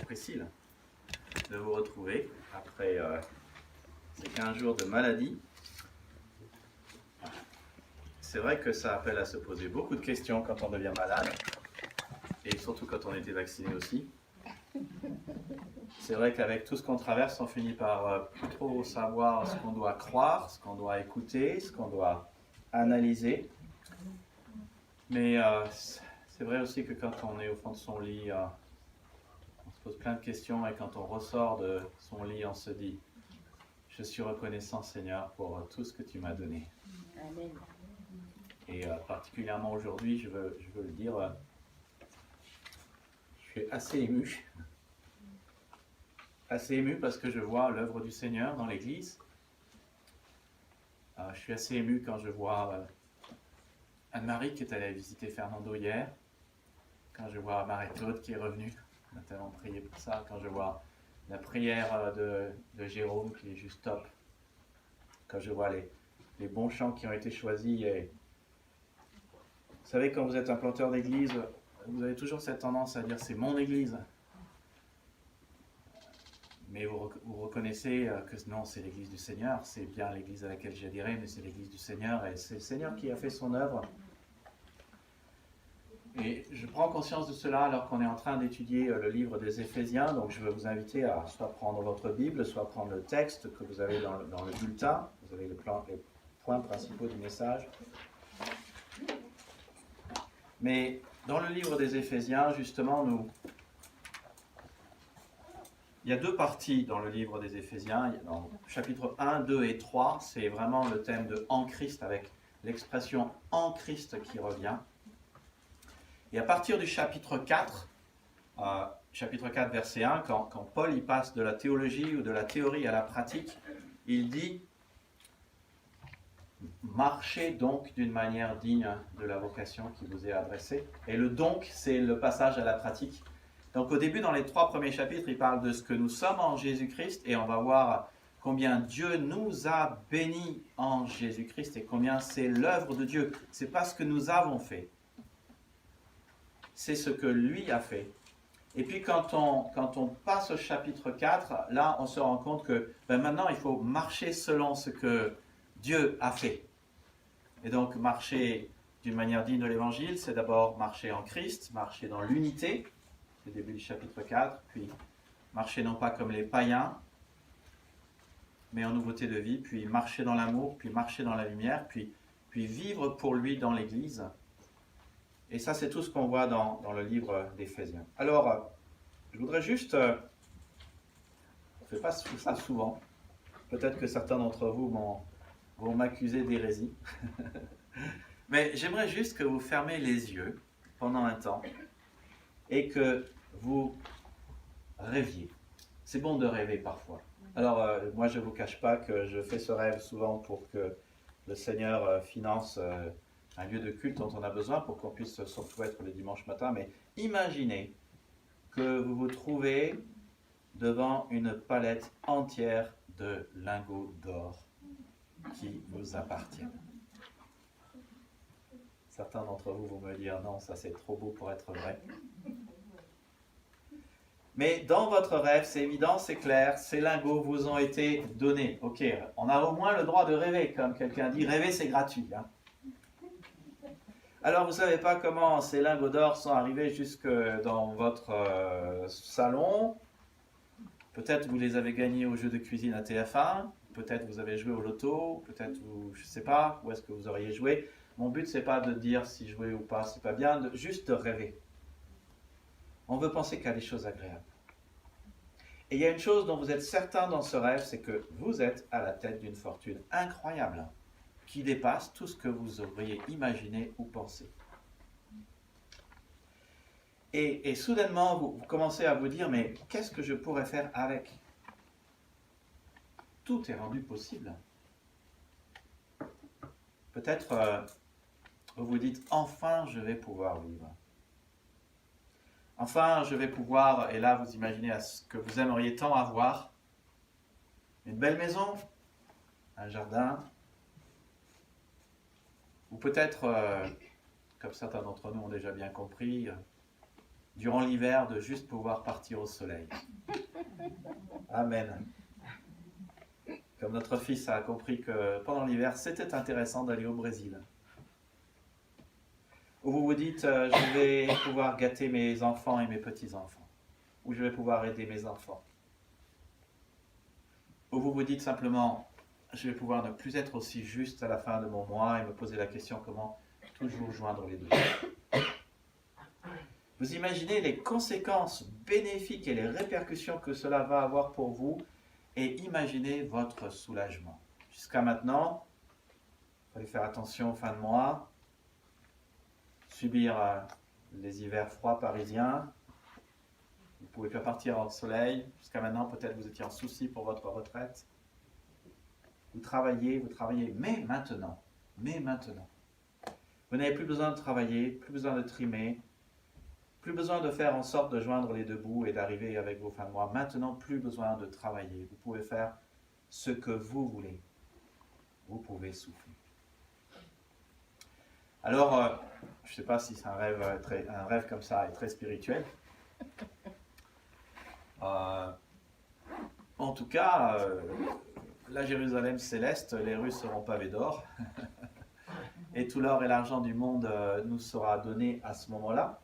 Priscille de vous retrouver après ces 15 jours de maladie. C'est vrai que ça appelle à se poser beaucoup de questions quand on devient malade, et surtout quand on était vacciné aussi. C'est vrai qu'avec tout ce qu'on traverse, on finit par plus trop savoir ce qu'on doit croire, ce qu'on doit écouter, ce qu'on doit analyser. Mais c'est vrai aussi que quand on est au fond de son lit, on se pose plein de questions, et quand on ressort de son lit, on se dit « Je suis reconnaissant, Seigneur, pour tout ce que tu m'as donné. » Amen. Et particulièrement aujourd'hui, je veux le dire, je suis assez ému. Assez ému parce que je vois l'œuvre du Seigneur dans l'Église. Je suis assez ému quand je vois Anne-Marie qui est allée visiter Fernando hier, quand je vois Marie-Claude qui est revenue, on a tellement prié pour ça, quand je vois la prière de Jérôme qui est juste top, quand je vois les bons chants qui ont été choisis. Et vous savez, quand vous êtes un planteur d'église, vous avez toujours cette tendance à dire c'est mon église. Mais vous reconnaissez que non, c'est l'église du Seigneur, c'est bien l'église à laquelle j'adhérais, mais c'est l'église du Seigneur, et c'est le Seigneur qui a fait son œuvre. Et je prends conscience de cela alors qu'on est en train d'étudier le livre des Éphésiens, donc je veux vous inviter à soit prendre votre Bible, soit prendre le texte que vous avez dans le bulletin, vous avez les points principaux du message. Mais dans le livre des Éphésiens, justement, il y a deux parties dans le livre des Éphésiens. Dans chapitre 1, 2 et 3, c'est vraiment le thème de « en Christ » avec l'expression « en Christ » qui revient. Et à partir du chapitre 4, verset 1, quand Paul y passe de la théologie ou de la théorie à la pratique, il dit « Marchez donc d'une manière digne de la vocation qui vous est adressée ». Et le « donc », c'est le passage à la pratique. Donc au début, dans les 3 premiers chapitres, il parle de ce que nous sommes en Jésus-Christ, et on va voir combien Dieu nous a bénis en Jésus-Christ et combien c'est l'œuvre de Dieu. Ce n'est pas ce que nous avons fait, c'est ce que lui a fait. Et puis quand on passe au chapitre 4, là on se rend compte que maintenant il faut marcher selon ce que Dieu a fait. Et donc marcher d'une manière digne de l'évangile, c'est d'abord marcher en Christ, marcher dans l'unité, c'est le début du chapitre 4, puis marcher non pas comme les païens, mais en nouveauté de vie, puis marcher dans l'amour, puis marcher dans la lumière, puis vivre pour lui dans l'Église. Et ça, c'est tout ce qu'on voit dans le livre d'Éphésiens. Alors, je voudrais juste... on ne fait pas ça souvent. Peut-être que certains d'entre vous vont m'accuser d'hérésie. Mais j'aimerais juste que vous fermez les yeux pendant un temps et que vous rêviez. C'est bon de rêver parfois. Alors, moi, je ne vous cache pas que je fais ce rêve souvent pour que le Seigneur finance un lieu de culte dont on a besoin pour qu'on puisse surtout être le dimanche matin. Mais imaginez que vous vous trouvez devant une palette entière de lingots d'or qui vous appartiennent. Certains d'entre vous vont me dire « Non, ça c'est trop beau pour être vrai ». Mais dans votre rêve, c'est évident, c'est clair, ces lingots vous ont été donnés. Ok, on a au moins le droit de rêver, comme quelqu'un dit, rêver c'est gratuit. Hein. Alors vous ne savez pas comment ces lingots d'or sont arrivés jusque dans votre salon. Peut-être vous les avez gagnés au jeu de cuisine à TF1, peut-être vous avez joué au loto, peut-être vous, je ne sais pas, où est-ce que vous auriez joué. Mon but, ce n'est pas de dire si jouer ou pas, c'est pas bien, juste de rêver. On veut penser qu'à des choses agréables. Et il y a une chose dont vous êtes certain dans ce rêve, c'est que vous êtes à la tête d'une fortune incroyable, qui dépasse tout ce que vous auriez imaginé ou pensé. Et soudainement, vous commencez à vous dire, mais qu'est-ce que je pourrais faire avec ? Tout est rendu possible. Peut-être vous vous dites, enfin je vais pouvoir vivre. Enfin, je vais pouvoir, et là vous imaginez à ce que vous aimeriez tant avoir, une belle maison, un jardin, ou peut-être, comme certains d'entre nous ont déjà bien compris, durant l'hiver de juste pouvoir partir au soleil. Amen. Comme notre fils a compris que pendant l'hiver, c'était intéressant d'aller au Brésil. Ou vous vous dites, je vais pouvoir gâter mes enfants et mes petits-enfants. Ou je vais pouvoir aider mes enfants. Ou vous vous dites simplement, je vais pouvoir ne plus être aussi juste à la fin de mon mois et me poser la question comment toujours joindre les deux. Vous imaginez les conséquences bénéfiques et les répercussions que cela va avoir pour vous et imaginez votre soulagement. Jusqu'à maintenant, il fallait faire attention aux fins de mois, subir les hivers froids parisiens. Vous ne pouvez pas partir au soleil. Jusqu'à maintenant, peut-être vous étiez en souci pour votre retraite. Vous travaillez, mais maintenant, vous n'avez plus besoin de travailler, plus besoin de trimer, plus besoin de faire en sorte de joindre les deux bouts et d'arriver avec vos fins de mois. Maintenant, plus besoin de travailler. Vous pouvez faire ce que vous voulez. Vous pouvez souffler. Alors, je ne sais pas si c'est un rêve comme ça est très spirituel. En tout cas, la Jérusalem céleste, les rues seront pavées d'or. Et tout l'or et l'argent du monde nous sera donné à ce moment-là.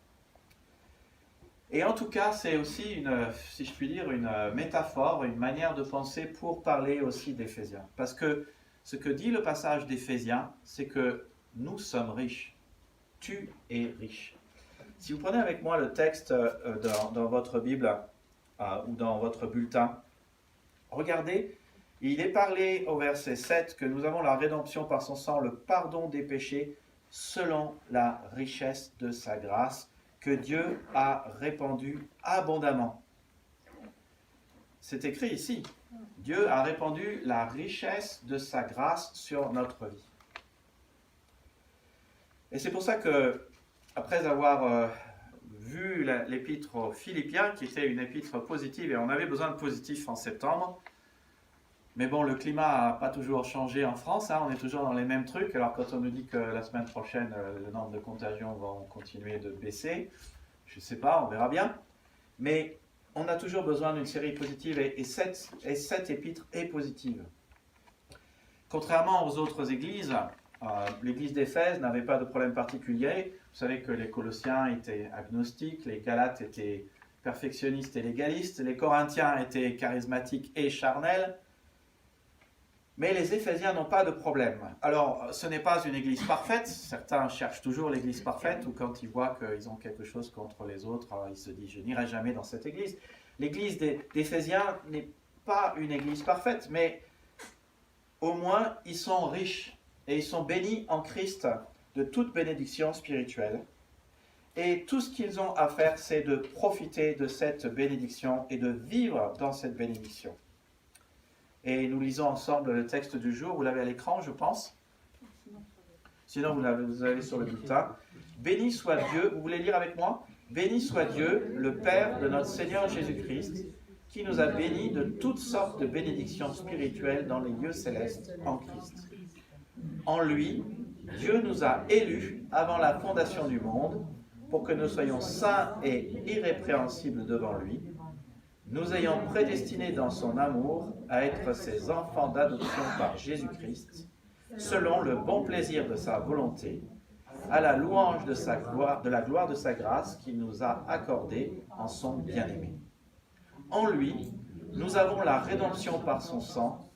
Et en tout cas, c'est aussi, si je puis dire, une métaphore, une manière de penser pour parler aussi d'Éphésiens. Parce que ce que dit le passage d'Éphésiens, c'est que nous sommes riches. Tu es riche. Si vous prenez avec moi le texte dans votre Bible ou dans votre bulletin, regardez, il est parlé au verset 7 que nous avons la rédemption par son sang, le pardon des péchés, selon la richesse de sa grâce, que Dieu a répandu abondamment. C'est écrit ici. Dieu a répandu la richesse de sa grâce sur notre vie. Et c'est pour ça que, après avoir vu l'épître aux Philippiens, qui était une épître positive, et on avait besoin de positif en septembre, mais bon, le climat n'a pas toujours changé en France, on est toujours dans les mêmes trucs. Alors quand on nous dit que la semaine prochaine, le nombre de contagions va continuer de baisser, je ne sais pas, on verra bien. Mais on a toujours besoin d'une série positive et cette épître est positive. Contrairement aux autres églises, l'église d'Éphèse n'avait pas de problème particulier. Vous savez que les Colossiens étaient agnostiques, les Galates étaient perfectionnistes et légalistes, les Corinthiens étaient charismatiques et charnels. Mais les Éphésiens n'ont pas de problème. Alors, ce n'est pas une église parfaite. Certains cherchent toujours l'église parfaite, ou quand ils voient qu'ils ont quelque chose contre les autres, ils se disent « je n'irai jamais dans cette église ». L'église d'Éphésiens n'est pas une église parfaite, mais au moins ils sont riches et ils sont bénis en Christ de toute bénédiction spirituelle. Et tout ce qu'ils ont à faire, c'est de profiter de cette bénédiction et de vivre dans cette bénédiction. Et nous lisons ensemble le texte du jour. Vous l'avez à l'écran, je pense. Sinon, vous l'avez sur le bulletin. Béni soit Dieu. Vous voulez lire avec moi? Béni soit Dieu, le Père de notre Seigneur Jésus-Christ, qui nous a bénis de toutes sortes de bénédictions spirituelles dans les lieux célestes en Christ. En lui, Dieu nous a élus avant la fondation du monde pour que nous soyons saints et irrépréhensibles devant lui, nous ayant prédestinés dans son amour à être ses enfants d'adoption par Jésus-Christ, selon le bon plaisir de sa volonté, à la louange de la gloire de sa grâce qu'il nous a accordée en son bien-aimé. En lui, nous avons la rédemption par son sang,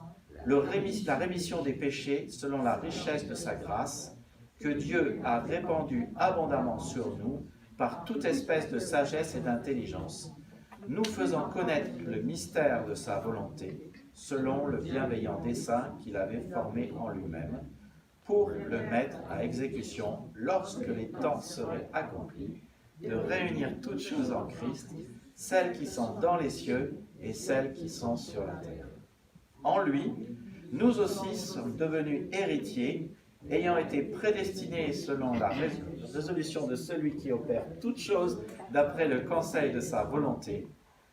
la rémission des péchés selon la richesse de sa grâce, que Dieu a répandue abondamment sur nous par toute espèce de sagesse et d'intelligence, nous faisant connaître le mystère de sa volonté, selon le bienveillant dessein qu'il avait formé en lui-même, pour le mettre à exécution lorsque les temps seraient accomplis, de réunir toutes choses en Christ, celles qui sont dans les cieux et celles qui sont sur la terre. En lui, nous aussi sommes devenus héritiers, ayant été prédestinés selon la résolution de celui qui opère toutes choses d'après le conseil de sa volonté,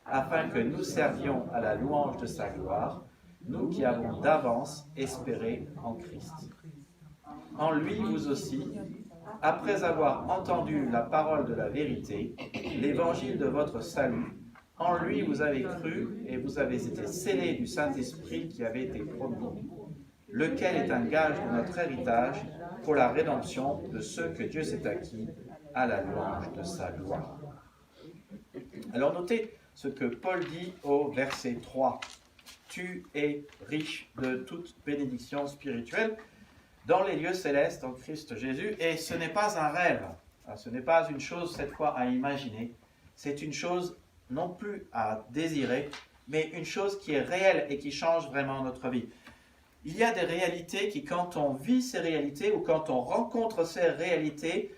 afin que nous servions à la louange de sa gloire, nous qui avons d'avance espéré en Christ. En lui, vous aussi, après avoir entendu la parole de la vérité, l'évangile de votre salut. En lui vous avez cru et vous avez été scellés du Saint-Esprit qui avait été promis, lequel est un gage de notre héritage pour la rédemption de ceux que Dieu s'est acquis à la louange de sa gloire. Alors notez ce que Paul dit au verset 3. Tu es riche de toute bénédiction spirituelle dans les lieux célestes en Christ Jésus. Et ce n'est pas un rêve, ce n'est pas une chose cette fois à imaginer, c'est une chose non plus à désirer, mais une chose qui est réelle et qui change vraiment notre vie. Il y a des réalités qui, quand on vit ces réalités ou quand on rencontre ces réalités,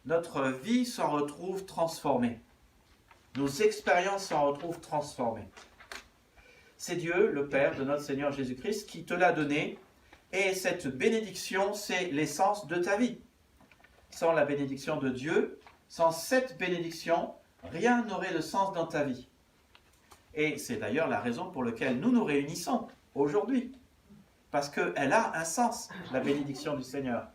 notre vie s'en retrouve transformée. Nos expériences s'en retrouvent transformées. C'est Dieu, le Père de notre Seigneur Jésus-Christ, qui te l'a donné. Et cette bénédiction, c'est l'essence de ta vie. Sans la bénédiction de Dieu, sans cette bénédiction, rien n'aurait de sens dans ta vie. Et c'est d'ailleurs la raison pour laquelle nous nous réunissons aujourd'hui. Parce qu'elle a un sens, la bénédiction du Seigneur.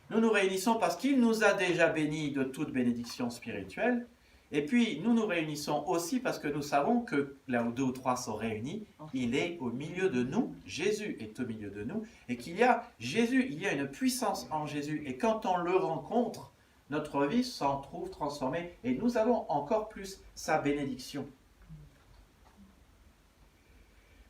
Nous nous réunissons parce qu'il nous a déjà bénis de toute bénédiction spirituelle. Et puis, nous nous réunissons aussi parce que nous savons que là où 2 ou 3 sont réunis, il est au milieu de nous, Jésus est au milieu de nous, et qu'il y a Jésus, il y a une puissance en Jésus. Et quand on le rencontre, notre vie s'en trouve transformée et nous avons encore plus sa bénédiction.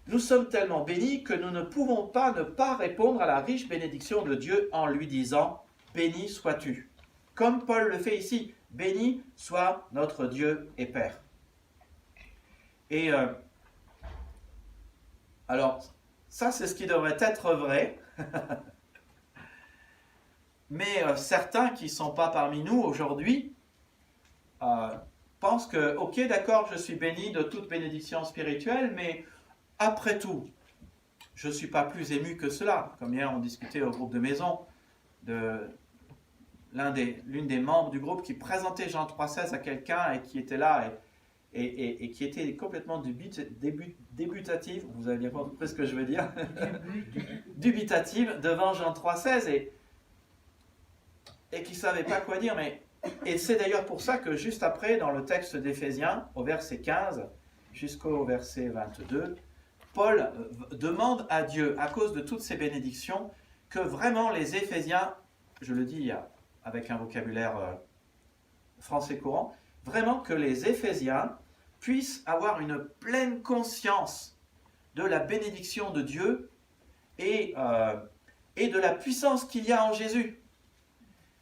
Nous sommes tellement bénis que nous ne pouvons pas ne pas répondre à la riche bénédiction de Dieu en lui disant « Béni sois-tu ». Comme Paul le fait ici, « Béni soit notre Dieu et Père ». Et alors, ça c'est ce qui devrait être vrai. Mais certains qui ne sont pas parmi nous aujourd'hui pensent que, ok, d'accord, je suis béni de toute bénédiction spirituelle, mais après tout, je ne suis pas plus ému que cela. Comme hier, on discutait au groupe de maison de l'une des membres du groupe qui présentait Jean 3,16 à quelqu'un et qui était là et qui était complètement dubitative, vous avez bien compris ce que je veux dire, dubitative devant Jean 3,16 et qui ne savait pas quoi dire. Et c'est d'ailleurs pour ça que juste après, dans le texte d'Éphésiens, au verset 15 jusqu'au verset 22, Paul demande à Dieu, à cause de toutes ces bénédictions, que vraiment les Éphésiens, je le dis avec un vocabulaire français courant, vraiment que les Éphésiens puissent avoir une pleine conscience de la bénédiction de Dieu et de la puissance qu'il y a en Jésus.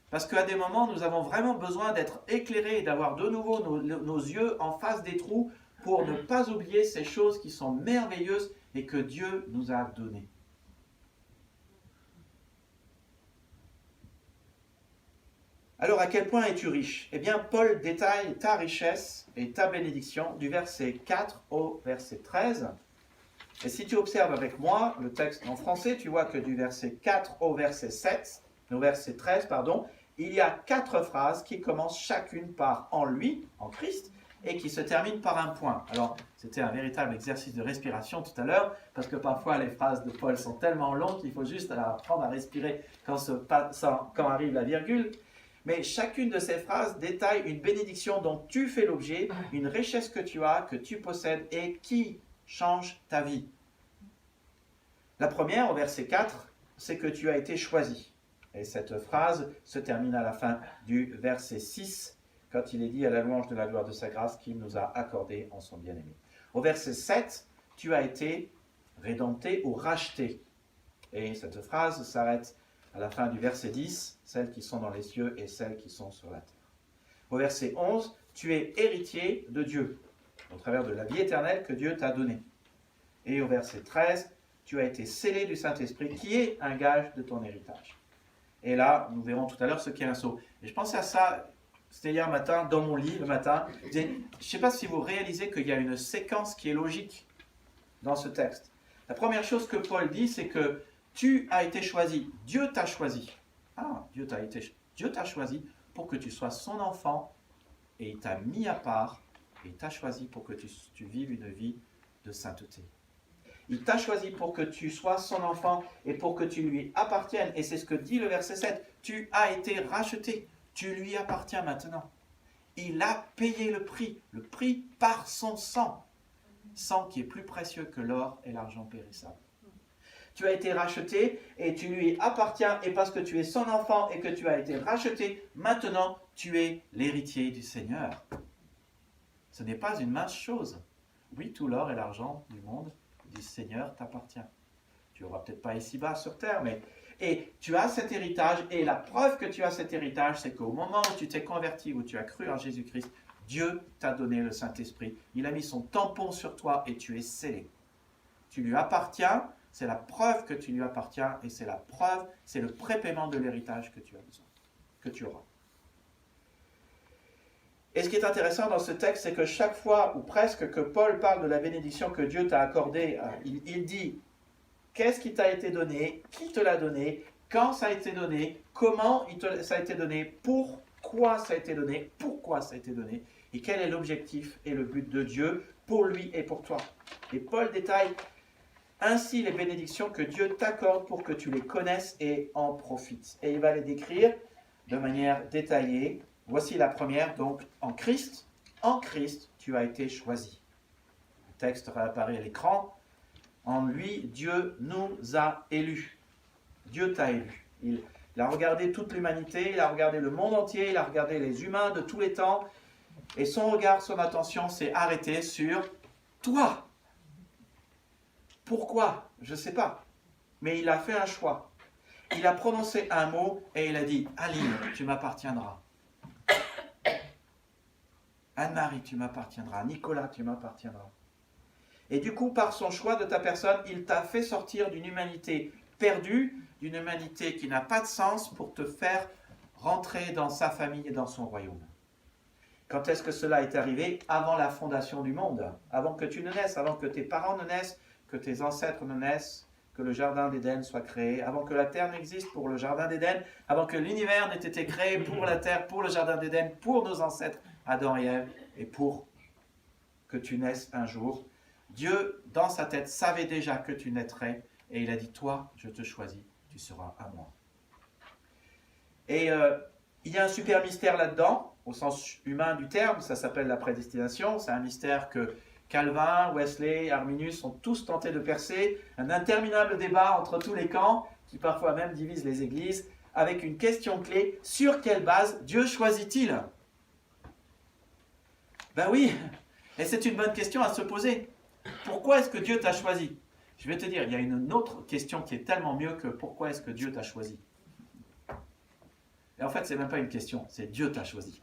Parce qu'à des moments, nous avons vraiment besoin d'être éclairés et d'avoir de nouveau nos yeux en face des trous pour ne pas oublier ces choses qui sont merveilleuses et que Dieu nous a données. Alors, à quel point es-tu riche? Eh bien, Paul détaille ta richesse et ta bénédiction du verset 4 au verset 13. Et si tu observes avec moi le texte en français, tu vois que du verset 4 au verset 13, il y a 4 phrases qui commencent chacune par « en lui », en Christ, et qui se terminent par un point. Alors, c'était un véritable exercice de respiration tout à l'heure, parce que parfois les phrases de Paul sont tellement longues qu'il faut juste apprendre à respirer quand arrive la virgule. Mais chacune de ces phrases détaille une bénédiction dont tu fais l'objet, une richesse que tu as, que tu possèdes et qui change ta vie. La première, au verset 4, c'est que tu as été choisi. Et cette phrase se termine à la fin du verset 6, quand il est dit à la louange de la gloire de sa grâce qu'il nous a accordé en son bien-aimé. Au verset 7, tu as été rédempté ou racheté. Et cette phrase s'arrête à la fin du verset 10, celles qui sont dans les cieux et celles qui sont sur la terre. Au verset 11, tu es héritier de Dieu, au travers de la vie éternelle que Dieu t'a donnée. Et au verset 13, tu as été scellé du Saint-Esprit, qui est un gage de ton héritage. Et là, nous verrons tout à l'heure ce qu'est un sceau. Et je pensais à ça, c'était hier matin, dans mon lit, le matin. Je ne sais pas si vous réalisez qu'il y a une séquence qui est logique dans ce texte. La première chose que Paul dit, c'est que tu as été choisi. Dieu t'a choisi. Ah, Dieu t'a choisi pour que tu sois son enfant et il t'a mis à part et il t'a choisi pour que tu vives une vie de sainteté. Il t'a choisi pour que tu sois son enfant et pour que tu lui appartiennes. Et c'est ce que dit le verset 7. Tu as été racheté. Tu lui appartiens maintenant. Il a payé le prix par son sang. Sang qui est plus précieux que l'or et l'argent périssable. Tu as été racheté et tu lui appartiens. Et parce que tu es son enfant et que tu as été racheté, maintenant tu es l'héritier du Seigneur. Ce n'est pas une mince chose. Oui, tout l'or et l'argent du monde du Seigneur t'appartient. Tu n'auras peut-être pas ici-bas sur terre, mais... Et tu as cet héritage, et la preuve que tu as cet héritage, c'est qu'au moment où tu t'es converti, où tu as cru en Jésus-Christ, Dieu t'a donné le Saint-Esprit. Il a mis son tampon sur toi et tu es scellé. Tu lui appartiens, c'est la preuve que tu lui appartiens, et c'est la preuve, c'est le prépaiement de l'héritage que tu as besoin, que tu auras. Et ce qui est intéressant dans ce texte, c'est que chaque fois, ou presque, que Paul parle de la bénédiction que Dieu t'a accordée, il dit qu'est-ce qui t'a été donné, qui te l'a donné, quand ça a été donné, comment ça a été donné, pourquoi ça a été donné, et quel est l'objectif et le but de Dieu pour lui et pour toi. Et Paul détaille ainsi les bénédictions que Dieu t'accorde pour que tu les connaisses et en profites. Et il va les décrire de manière détaillée. Voici la première, donc en Christ, tu as été choisi. Le texte réapparaît à l'écran. En lui, Dieu nous a élus. Dieu t'a élu. Il a regardé toute l'humanité, il a regardé le monde entier, il a regardé les humains de tous les temps, et son regard, son attention s'est arrêté sur toi. Pourquoi? Je ne sais pas. Mais il a fait un choix. Il a prononcé un mot et il a dit « Aline, tu m'appartiendras. Anne-Marie, tu m'appartiendras. Nicolas, tu m'appartiendras. » Et du coup, par son choix de ta personne, il t'a fait sortir d'une humanité perdue, d'une humanité qui n'a pas de sens, pour te faire rentrer dans sa famille et dans son royaume. Quand est-ce que cela est arrivé? Avant la fondation du monde, avant que tu ne naisses, avant que tes parents ne naissent, que tes ancêtres ne naissent, que le jardin d'Éden soit créé, avant que la terre n'existe pour le jardin d'Éden, avant que l'univers n'ait été créé pour la terre, pour le jardin d'Éden, pour nos ancêtres Adam et Ève, et pour que tu naisses un jour. Dieu, dans sa tête, savait déjà que tu naîtrais, et il a dit, toi, je te choisis, tu seras à moi. Et il y a un super mystère là-dedans, au sens humain du terme, ça s'appelle la prédestination. C'est un mystère que Calvin, Wesley, Arminius ont tous tenté de percer, un interminable débat entre tous les camps, qui parfois même divise les églises, avec une question clé, sur quelle base Dieu choisit-il? Ben oui, et c'est une bonne question à se poser. Pourquoi est-ce que Dieu t'a choisi? Je vais te dire, il y a une autre question qui est tellement mieux que pourquoi est-ce que Dieu t'a choisi? Et en fait, c'est même pas une question, c'est Dieu t'a choisi.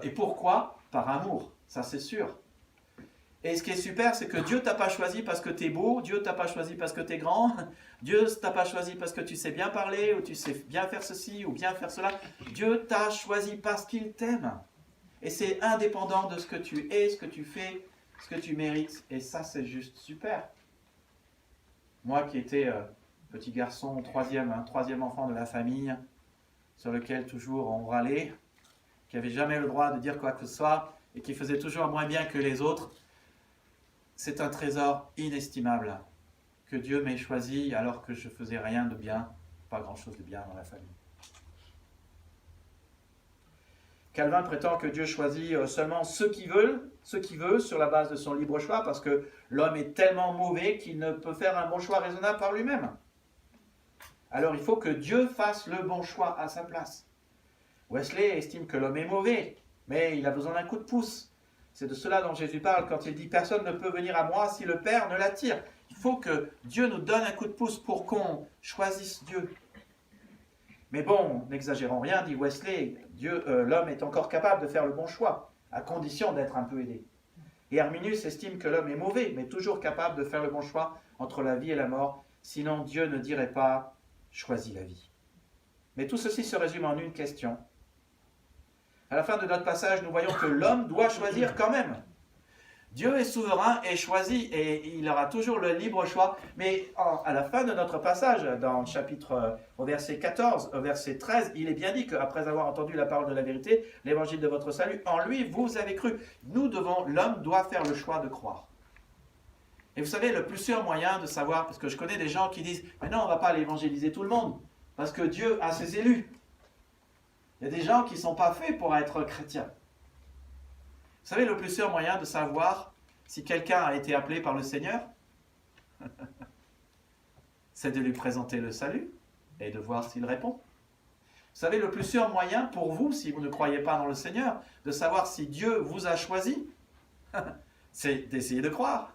Et pourquoi? Par amour, ça c'est sûr. Et ce qui est super, c'est que Dieu t'a pas choisi parce que tu es beau, Dieu t'a pas choisi parce que tu es grand, Dieu t'a pas choisi parce que tu sais bien parler, ou tu sais bien faire ceci, ou bien faire cela. Dieu t'a choisi parce qu'il t'aime. Et c'est indépendant de ce que tu es, ce que tu fais, ce que tu mérites. Et ça, c'est juste super. Moi qui étais petit garçon, troisième enfant de la famille, sur lequel toujours on râlait, qui n'avait jamais le droit de dire quoi que ce soit, et qui faisait toujours moins bien que les autres, c'est un trésor inestimable que Dieu m'ait choisi alors que je ne faisais rien de bien, pas grand-chose de bien dans la famille. Calvin prétend que Dieu choisit seulement ceux qui veut sur la base de son libre choix, parce que l'homme est tellement mauvais qu'il ne peut faire un bon choix raisonnable par lui-même. Alors il faut que Dieu fasse le bon choix à sa place. Wesley estime que l'homme est mauvais, mais il a besoin d'un coup de pouce. C'est de cela dont Jésus parle quand il dit « Personne ne peut venir à moi si le Père ne l'attire ». Il faut que Dieu nous donne un coup de pouce pour qu'on choisisse Dieu. Mais bon, n'exagérons rien, dit Wesley, l'homme est encore capable de faire le bon choix, à condition d'être un peu aidé. Et Arminius estime que l'homme est mauvais, mais toujours capable de faire le bon choix entre la vie et la mort, sinon Dieu ne dirait pas « choisis la vie ». Mais tout ceci se résume en une question. À la fin de notre passage, nous voyons que l'homme doit choisir quand même. Dieu est souverain et choisit, et il aura toujours le libre choix. Mais à la fin de notre passage, dans le chapitre, au verset 14, au verset 13, il est bien dit qu'après avoir entendu la parole de la vérité, l'évangile de votre salut, en lui, vous avez cru. L'homme doit faire le choix de croire. Et vous savez, le plus sûr moyen de savoir, parce que je connais des gens qui disent « Mais non, on ne va pas aller évangéliser tout le monde, parce que Dieu a ses élus. » Il y a des gens qui ne sont pas faits pour être chrétiens. Vous savez, le plus sûr moyen de savoir si quelqu'un a été appelé par le Seigneur, c'est de lui présenter le salut et de voir s'il répond. Vous savez, le plus sûr moyen pour vous, si vous ne croyez pas dans le Seigneur, de savoir si Dieu vous a choisi, c'est d'essayer de croire.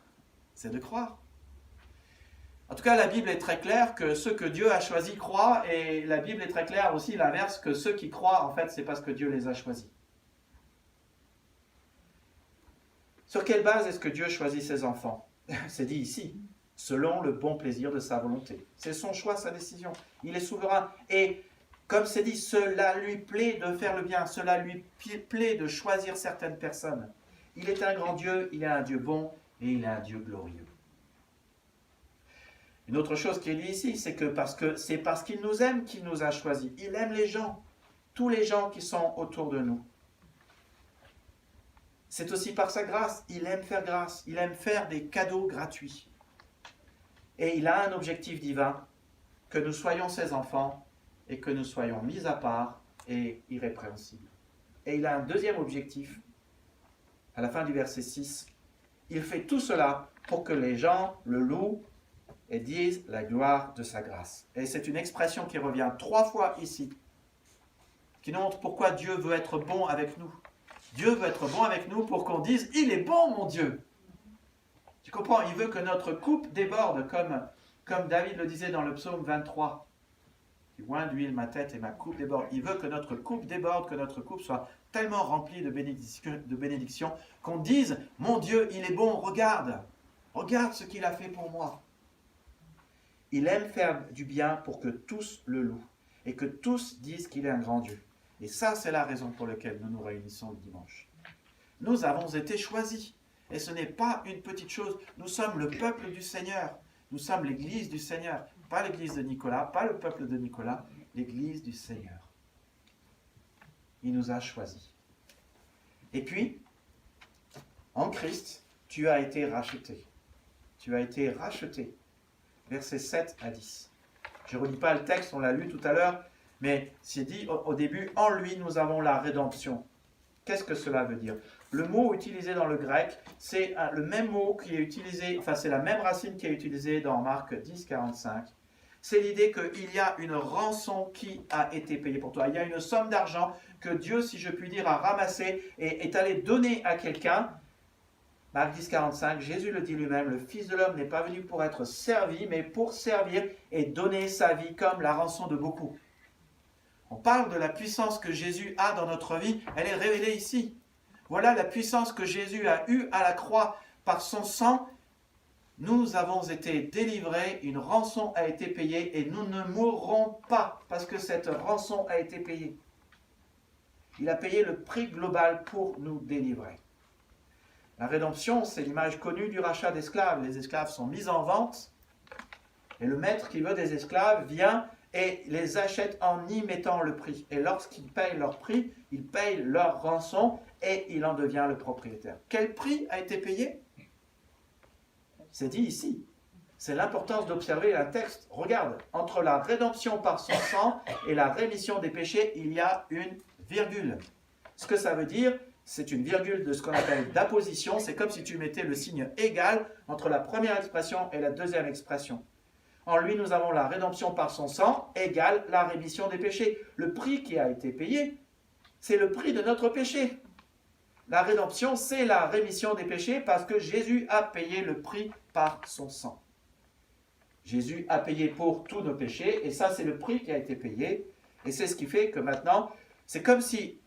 C'est de croire. En tout cas, la Bible est très claire que ceux que Dieu a choisis croient, et la Bible est très claire aussi l'inverse, que ceux qui croient, en fait, c'est parce que Dieu les a choisis. Sur quelle base est-ce que Dieu choisit ses enfants? C'est dit ici, selon le bon plaisir de sa volonté. C'est son choix, sa décision. Il est souverain. Et comme c'est dit, cela lui plaît de faire le bien, cela lui plaît de choisir certaines personnes. Il est un grand Dieu, il est un Dieu bon et il est un Dieu glorieux. Une autre chose qui est dit ici, c'est que c'est parce qu'il nous aime qu'il nous a choisis. Il aime les gens, tous les gens qui sont autour de nous. C'est aussi par sa grâce, il aime faire grâce, il aime faire des cadeaux gratuits. Et il a un objectif divin, que nous soyons ses enfants et que nous soyons mis à part et irrépréhensibles. Et il a un deuxième objectif, à la fin du verset 6. Il fait tout cela pour que les gens le louent et disent la gloire de sa grâce. Et c'est une expression qui revient 3 fois ici, qui nous montre pourquoi Dieu veut être bon avec nous. Dieu veut être bon avec nous pour qu'on dise « Il est bon, mon Dieu !» Tu comprends? Il veut que notre coupe déborde, comme David le disait dans le psaume 23. « Tu oins d'huile ma tête et ma coupe déborde. » Il veut que notre coupe déborde, que notre coupe soit tellement remplie de bénédictions, qu'on dise « Mon Dieu, il est bon, regarde ce qu'il a fait pour moi. » Il aime faire du bien pour que tous le louent et que tous disent qu'il est un grand Dieu. Et ça, c'est la raison pour laquelle nous nous réunissons le dimanche. Nous avons été choisis. Et ce n'est pas une petite chose. Nous sommes le peuple du Seigneur. Nous sommes l'église du Seigneur. Pas l'église de Nicolas, pas le peuple de Nicolas, l'église du Seigneur. Il nous a choisis. Et puis, en Christ, tu as été racheté. Tu as été racheté. Versets 7 à 10. Je ne relis pas le texte, on l'a lu tout à l'heure, mais c'est dit au début, en lui nous avons la rédemption. Qu'est-ce que cela veut dire? Le mot utilisé dans le grec, c'est le même mot qui est utilisé, enfin c'est la même racine qui est utilisée dans Marc 10, 45. C'est l'idée qu'il y a une rançon qui a été payée pour toi. Il y a une somme d'argent que Dieu, si je puis dire, a ramassée et est allé donner à quelqu'un. Marc 10, 45, Jésus le dit lui-même, le Fils de l'homme n'est pas venu pour être servi, mais pour servir et donner sa vie comme la rançon de beaucoup. On parle de la puissance que Jésus a dans notre vie, elle est révélée ici. Voilà la puissance que Jésus a eue à la croix par son sang. Nous avons été délivrés, une rançon a été payée et nous ne mourrons pas parce que cette rançon a été payée. Il a payé le prix global pour nous délivrer. La rédemption, c'est l'image connue du rachat d'esclaves. Les esclaves sont mis en vente et le maître qui veut des esclaves vient et les achète en y mettant le prix. Et lorsqu'ils payent leur prix, ils payent leur rançon et il en devient le propriétaire. Quel prix a été payé? C'est dit ici. C'est l'importance d'observer un texte. Regarde, entre la rédemption par son sang et la rémission des péchés, il y a une virgule. Ce que ça veut dire, c'est une virgule de ce qu'on appelle d'apposition. C'est comme si tu mettais le signe égal entre la première expression et la deuxième expression. En lui, nous avons la rédemption par son sang égale la rémission des péchés. Le prix qui a été payé, c'est le prix de notre péché. La rédemption, c'est la rémission des péchés parce que Jésus a payé le prix par son sang. Jésus a payé pour tous nos péchés et ça, c'est le prix qui a été payé. Et c'est ce qui fait que maintenant, c'est comme si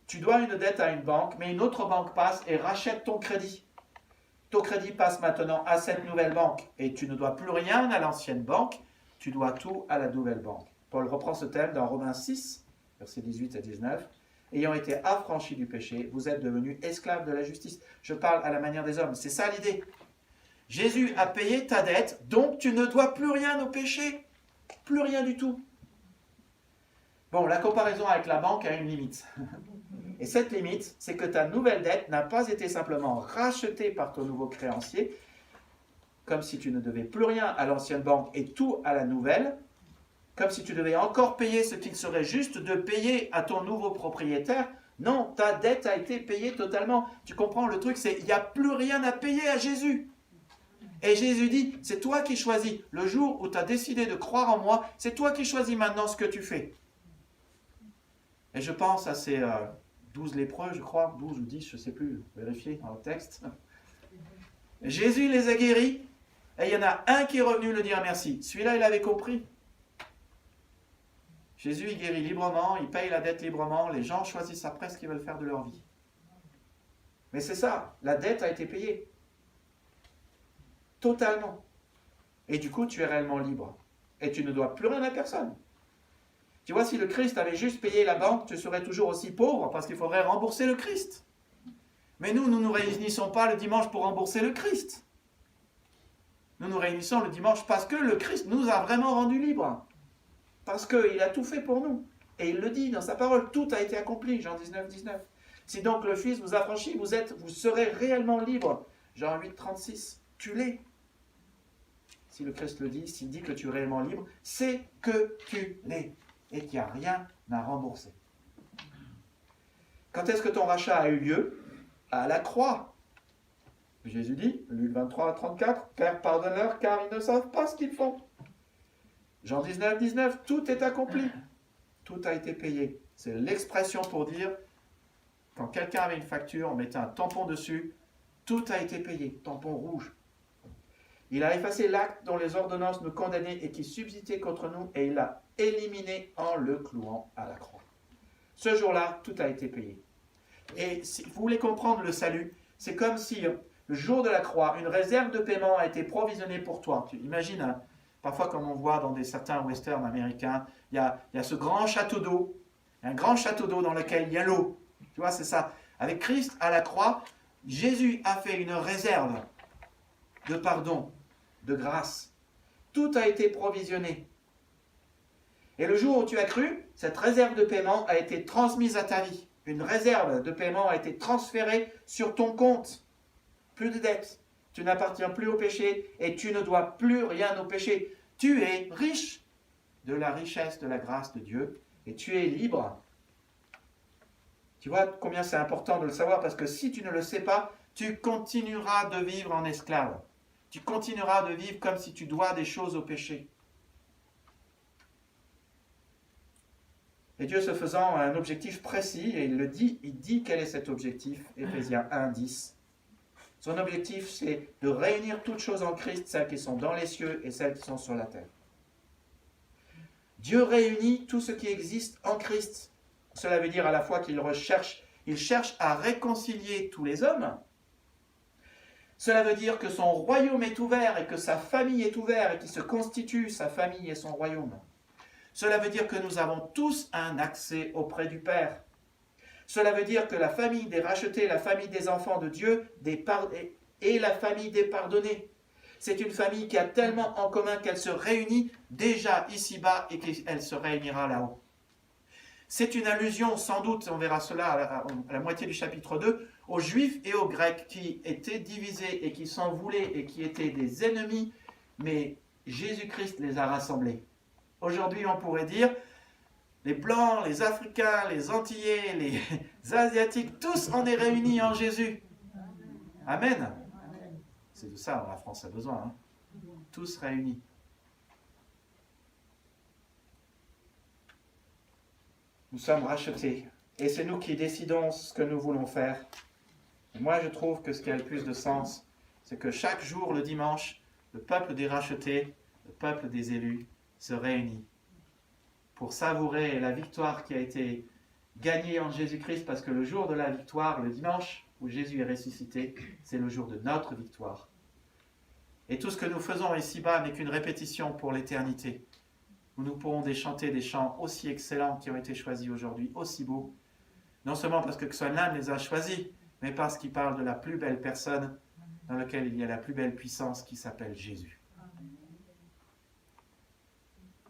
tu dois une dette à une banque, mais une autre banque passe et rachète ton crédit. Ton crédit passe maintenant à cette nouvelle banque et tu ne dois plus rien à l'ancienne banque, tu dois tout à la nouvelle banque. Paul reprend ce thème dans Romains 6, versets 18 à 19. Ayant été affranchis du péché, vous êtes devenus esclaves de la justice. Je parle à la manière des hommes, c'est ça l'idée. Jésus a payé ta dette, donc tu ne dois plus rien au péché. Plus rien du tout. Bon, la comparaison avec la banque a une limite. Et cette limite, c'est que ta nouvelle dette n'a pas été simplement rachetée par ton nouveau créancier, comme si tu ne devais plus rien à l'ancienne banque et tout à la nouvelle, comme si tu devais encore payer ce qu'il serait juste de payer à ton nouveau propriétaire. Non, ta dette a été payée totalement. Tu comprends, le truc, c'est qu'il n'y a plus rien à payer à Jésus. Et Jésus dit, c'est toi qui choisis. Le jour où tu as décidé de croire en moi, c'est toi qui choisis maintenant ce que tu fais. Et je pense à ces 12 lépreux, je crois, 12 ou 10, je ne sais plus, vérifiez dans le texte. Jésus les a guéris, et il y en a un qui est revenu le dire merci. Celui-là, il avait compris. Jésus, il guérit librement, il paye la dette librement, les gens choisissent après ce qu'ils veulent faire de leur vie. Mais c'est ça, la dette a été payée. Totalement. Et du coup, tu es réellement libre. Et tu ne dois plus rien à personne. Tu vois, si le Christ avait juste payé la banque, tu serais toujours aussi pauvre parce qu'il faudrait rembourser le Christ. Mais nous ne nous réunissons pas le dimanche pour rembourser le Christ. Nous nous réunissons le dimanche parce que le Christ nous a vraiment rendus libres. Parce qu'il a tout fait pour nous. Et il le dit dans sa parole, tout a été accompli, Jean 19, 19. Si donc le Fils vous a franchi, vous serez réellement libre. Jean 8, 36, tu l'es. Si le Christ le dit, s'il dit que tu es réellement libre, c'est que tu l'es. Et qu'il n'y a rien à rembourser. Quand est-ce que ton rachat a eu lieu? À la croix. Jésus dit, Luc 23, 34, « Père, pardonne-leur, car ils ne savent pas ce qu'ils font. » Jean 19, 19, tout est accompli. Tout a été payé. C'est l'expression pour dire, quand quelqu'un avait une facture, on mettait un tampon dessus, tout a été payé, tampon rouge. Il a effacé l'acte dont les ordonnances nous condamnaient et qui subsistait contre nous, et il l'a éliminé en le clouant à la croix. Ce jour-là, tout a été payé. Et si vous voulez comprendre le salut, c'est comme si le jour de la croix, une réserve de paiement a été provisionnée pour toi. Tu imagines, parfois comme on voit dans certains westerns américains, il y a ce grand château d'eau, un grand château d'eau dans lequel il y a l'eau. Tu vois, c'est ça. Avec Christ à la croix, Jésus a fait une réserve de pardon, de grâce. Tout a été provisionné. Et le jour où tu as cru, cette réserve de paiement a été transmise à ta vie. Une réserve de paiement a été transférée sur ton compte. Plus de dettes. Tu n'appartiens plus au péché et tu ne dois plus rien au péché. Tu es riche de la richesse de la grâce de Dieu et tu es libre. Tu vois combien c'est important de le savoir parce que si tu ne le sais pas, tu continueras de vivre en esclave. Tu continueras de vivre comme si tu dois des choses au péché. Et Dieu se faisant un objectif précis, et il dit quel est cet objectif, Éphésiens 1, 10. Son objectif, c'est de réunir toutes choses en Christ, celles qui sont dans les cieux et celles qui sont sur la terre. Dieu réunit tout ce qui existe en Christ. Cela veut dire à la fois qu'il cherche à réconcilier tous les hommes. Cela veut dire que son royaume est ouvert et que sa famille est ouverte et qu'il se constitue sa famille et son royaume. Cela veut dire que nous avons tous un accès auprès du Père. Cela veut dire que la famille des rachetés, la famille des enfants de Dieu et la famille des pardonnés. C'est une famille qui a tellement en commun qu'elle se réunit déjà ici-bas et qu'elle se réunira là-haut. C'est une allusion, sans doute, on verra cela à la moitié du chapitre 2, aux Juifs et aux Grecs qui étaient divisés et qui s'en voulaient et qui étaient des ennemis, mais Jésus-Christ les a rassemblés. Aujourd'hui, on pourrait dire, les Blancs, les Africains, les Antillais, les Asiatiques, tous on est réunis en Jésus. Amen. C'est de ça la France a besoin. Hein. Tous réunis. Nous sommes rachetés. Et c'est nous qui décidons ce que nous voulons faire. Et moi, je trouve que ce qui a le plus de sens, c'est que chaque jour, le dimanche, le peuple des rachetés, le peuple des élus, se réunit pour savourer la victoire qui a été gagnée en Jésus-Christ, parce que le jour de la victoire, le dimanche où Jésus est ressuscité, c'est le jour de notre victoire. Et tout ce que nous faisons ici-bas n'est qu'une répétition pour l'éternité, où nous pourrons chanter des chants aussi excellents qui ont été choisis aujourd'hui, aussi beaux, non seulement parce que Xuan Lam les a choisis, mais parce qu'ils parlent de la plus belle personne dans laquelle il y a la plus belle puissance qui s'appelle Jésus.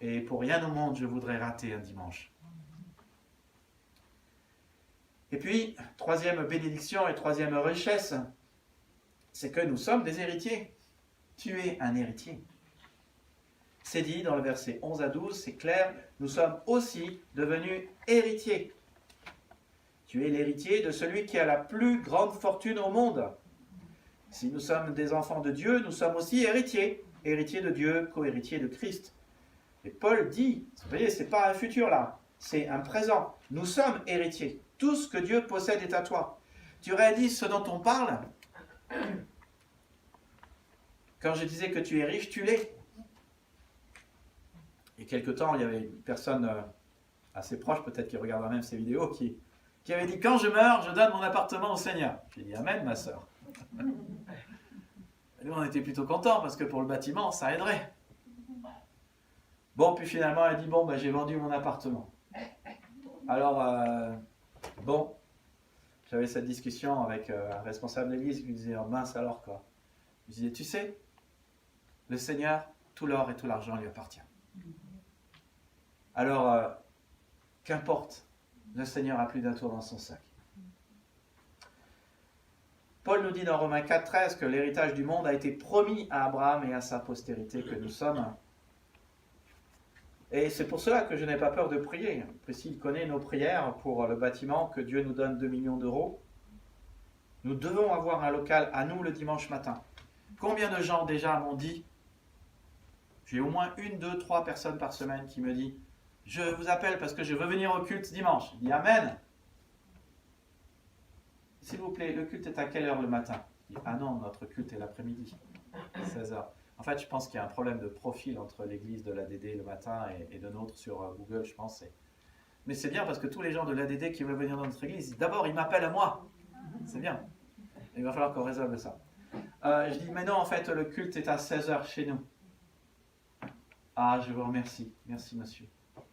Et pour rien au monde, je voudrais rater un dimanche. Et puis, troisième bénédiction et troisième richesse, c'est que nous sommes des héritiers. Tu es un héritier. C'est dit dans le verset 11 à 12, c'est clair, nous sommes aussi devenus héritiers. Tu es l'héritier de celui qui a la plus grande fortune au monde. Si nous sommes des enfants de Dieu, nous sommes aussi héritiers. Héritiers de Dieu, co-héritiers de Christ. Et Paul dit, vous voyez, ce n'est pas un futur là, c'est un présent. Nous sommes héritiers. Tout ce que Dieu possède est à toi. Tu réalises ce dont on parle? Quand je disais que tu es riche, tu l'es. Il y a quelque temps, il y avait une personne assez proche, peut-être qui regardera même ces vidéos, qui avait dit, quand je meurs, je donne mon appartement au Seigneur. J'ai dit, amen, ma sœur. Nous, on était plutôt contents, parce que pour le bâtiment, ça aiderait. Bon, puis finalement, elle dit, bon, ben, j'ai vendu mon appartement. Alors, bon, j'avais cette discussion avec un responsable de l'église qui me disait, oh, mince alors quoi. Je disais, tu sais, le Seigneur, tout l'or et tout l'argent lui appartient. Alors, qu'importe, le Seigneur a plus d'un tour dans son sac. Paul nous dit dans Romains 4,13 que l'héritage du monde a été promis à Abraham et à sa postérité que nous sommes. Et c'est pour cela que je n'ai pas peur de prier. Priscille connaît nos prières pour le bâtiment, que Dieu nous donne 2 millions d'euros. Nous devons avoir un local à nous le dimanche matin. Combien de gens déjà m'ont dit, j'ai au moins 1, 2, 3 personnes par semaine qui me disent, je vous appelle parce que je veux venir au culte dimanche. Je dis amen. S'il vous plaît, le culte est à quelle heure le matin? Je dis, ah non, notre culte est l'après-midi, 16h. En fait, je pense qu'il y a un problème de profil entre l'église de l'ADD le matin et de notre sur Google, je pense. Mais c'est bien parce que tous les gens de l'ADD qui veulent venir dans notre église, d'abord, ils m'appellent à moi. C'est bien. Il va falloir qu'on résolve ça. Je dis, mais non, en fait, le culte est à 16h chez nous. Ah, je vous remercie. Merci, monsieur.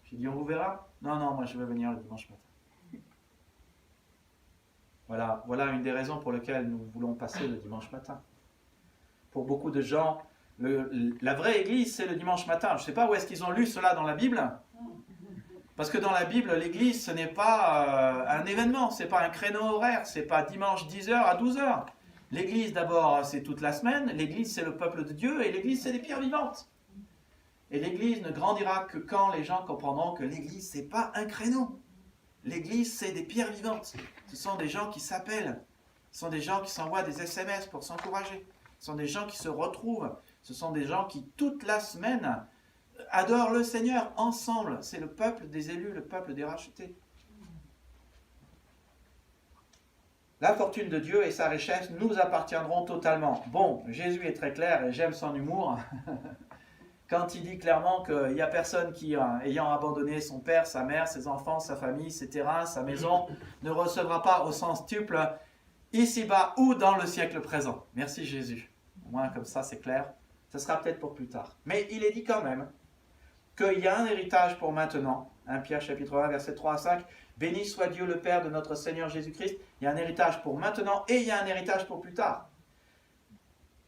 J'ai dit, on vous verra? Non, non, moi, je veux venir le dimanche matin. Voilà une des raisons pour lesquelles nous voulons passer le dimanche matin. Pour beaucoup de gens, la vraie église, c'est le dimanche matin. Je ne sais pas où est-ce qu'ils ont lu cela dans la Bible. Parce que dans la Bible, l'église, ce n'est pas un événement, ce n'est pas un créneau horaire, ce n'est pas dimanche 10h à 12h. L'église, d'abord, c'est toute la semaine. L'église, c'est le peuple de Dieu. Et l'église, c'est des pierres vivantes. Et l'église ne grandira que quand les gens comprendront que l'église, ce n'est pas un créneau. L'église, c'est des pierres vivantes. Ce sont des gens qui s'appellent. Ce sont des gens qui s'envoient des SMS pour s'encourager. Ce sont des gens qui se retrouvent. Ce sont des gens qui, toute la semaine, adorent le Seigneur ensemble. C'est le peuple des élus, le peuple des rachetés. La fortune de Dieu et sa richesse nous appartiendront totalement. Bon, Jésus est très clair et j'aime son humour. Quand il dit clairement qu'il n'y a personne qui, ayant abandonné son père, sa mère, ses enfants, sa famille, ses terrains, sa maison, ne recevra pas au centuple ici-bas ou dans le siècle présent. Merci Jésus. Au moins comme ça c'est clair. Ce sera peut-être pour plus tard. Mais il est dit quand même qu'il y a un héritage pour maintenant. 1 Pierre chapitre 1 verset 3 à 5. Béni soit Dieu le Père de notre Seigneur Jésus-Christ. Il y a un héritage pour maintenant et il y a un héritage pour plus tard.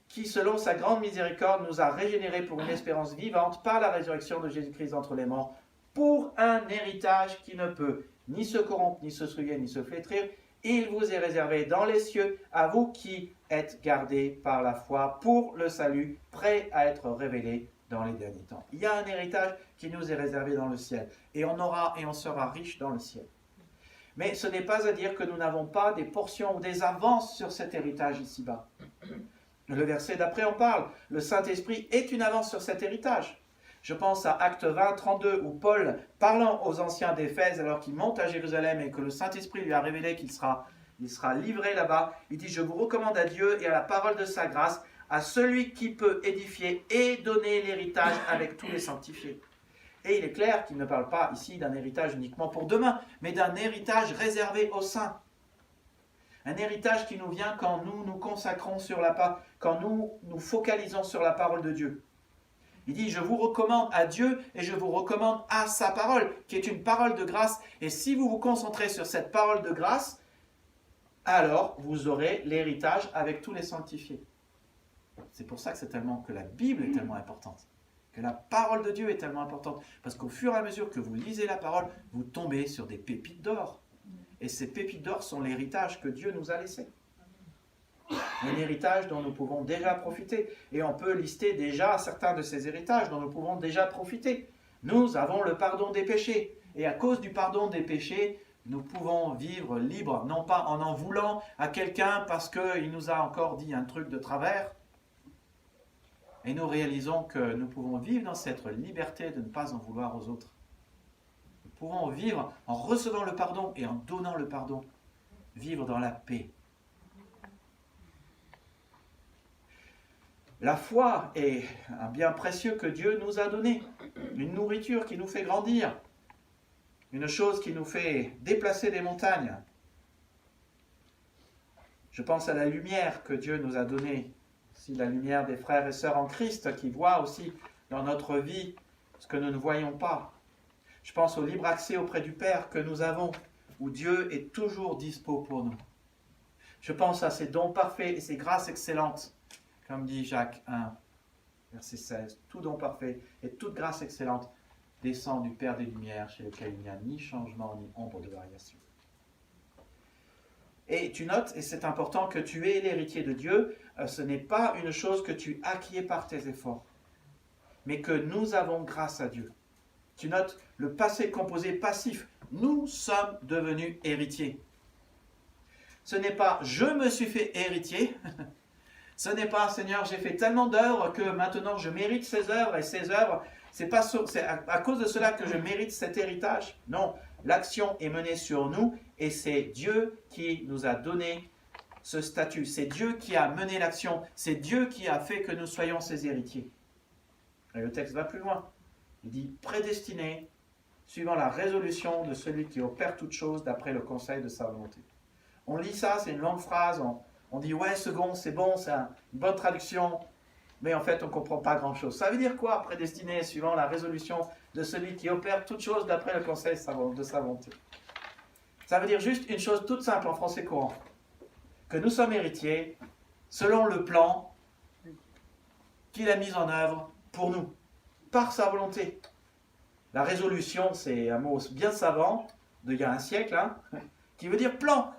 Qui, selon sa grande miséricorde, nous a régénérés pour une espérance vivante par la résurrection de Jésus-Christ d'entre les morts, pour un héritage qui ne peut ni se corrompre, ni se souiller, ni se flétrir. Il vous est réservé dans les cieux, à vous qui êtes gardés par la foi pour le salut, prêt à être révélé dans les derniers temps. Il y a un héritage qui nous est réservé dans le ciel, et on aura et on sera riche dans le ciel. Mais ce n'est pas à dire que nous n'avons pas des portions ou des avances sur cet héritage ici-bas. Le verset d'après en parle. Le Saint-Esprit est une avance sur cet héritage. Je pense à Actes 20, 32, où Paul, parlant aux anciens d'Éphèse, alors qu'il monte à Jérusalem et que le Saint-Esprit lui a révélé qu'il sera livré là-bas, il dit « Je vous recommande à Dieu et à la parole de sa grâce, à celui qui peut édifier et donner l'héritage avec tous les sanctifiés. » Et il est clair qu'il ne parle pas ici d'un héritage uniquement pour demain, mais d'un héritage réservé aux saints. Un héritage qui nous vient quand nous nous consacrons quand nous nous focalisons sur la parole de Dieu. Il dit, je vous recommande à Dieu et je vous recommande à sa parole, qui est une parole de grâce. Et si vous vous concentrez sur cette parole de grâce, alors vous aurez l'héritage avec tous les sanctifiés. C'est pour ça que la Bible est tellement importante, que la parole de Dieu est tellement importante. Parce qu'au fur et à mesure que vous lisez la parole, vous tombez sur des pépites d'or. Et ces pépites d'or sont l'héritage que Dieu nous a laissé. Un héritage dont nous pouvons déjà profiter. Et on peut lister déjà certains de ces héritages dont nous pouvons déjà profiter. Nous avons le pardon des péchés. Et à cause du pardon des péchés, nous pouvons vivre libres, non pas en voulant à quelqu'un parce qu'il nous a encore dit un truc de travers. Et nous réalisons que nous pouvons vivre dans cette liberté de ne pas en vouloir aux autres. Nous pouvons vivre en recevant le pardon et en donnant le pardon. Vivre dans la paix. La foi est un bien précieux que Dieu nous a donné. Une nourriture qui nous fait grandir. Une chose qui nous fait déplacer des montagnes. Je pense à la lumière que Dieu nous a donnée. C'est la lumière des frères et sœurs en Christ qui voient aussi dans notre vie ce que nous ne voyons pas. Je pense au libre accès auprès du Père que nous avons, où Dieu est toujours dispo pour nous. Je pense à ces dons parfaits et ces grâces excellentes, comme dit Jacques 1, verset 16. Tout don parfait et toute grâce excellente descend du Père des Lumières, chez lequel il n'y a ni changement ni ombre de variation. Et tu notes, et c'est important, que tu es l'héritier de Dieu. Ce n'est pas une chose que tu acquiers par tes efforts, mais que nous avons grâce à Dieu. Tu notes le passé composé passif. Nous sommes devenus héritiers. Ce n'est pas « je me suis fait héritier ». Ce n'est pas « Seigneur, j'ai fait tellement d'œuvres que maintenant je mérite ces œuvres et ces œuvres. C'est à cause de cela que je mérite cet héritage. » Non, l'action est menée sur nous et c'est Dieu qui nous a donné ce statut. C'est Dieu qui a mené l'action. C'est Dieu qui a fait que nous soyons ses héritiers. Et le texte va plus loin. Il dit « prédestiné, suivant la résolution de celui qui opère toutes choses d'après le conseil de sa volonté. » On lit ça, c'est une longue phrase, on dit « ouais, second, c'est bon, c'est une bonne traduction », mais en fait, on ne comprend pas grand-chose. Ça veut dire quoi, prédestiné, suivant la résolution de celui qui opère toutes choses d'après le conseil de sa volonté? Ça veut dire juste une chose toute simple en français courant, que nous sommes héritiers selon le plan qu'il a mis en œuvre pour nous, par sa volonté. La résolution, c'est un mot bien savant, d'il y a un siècle, qui veut dire plan.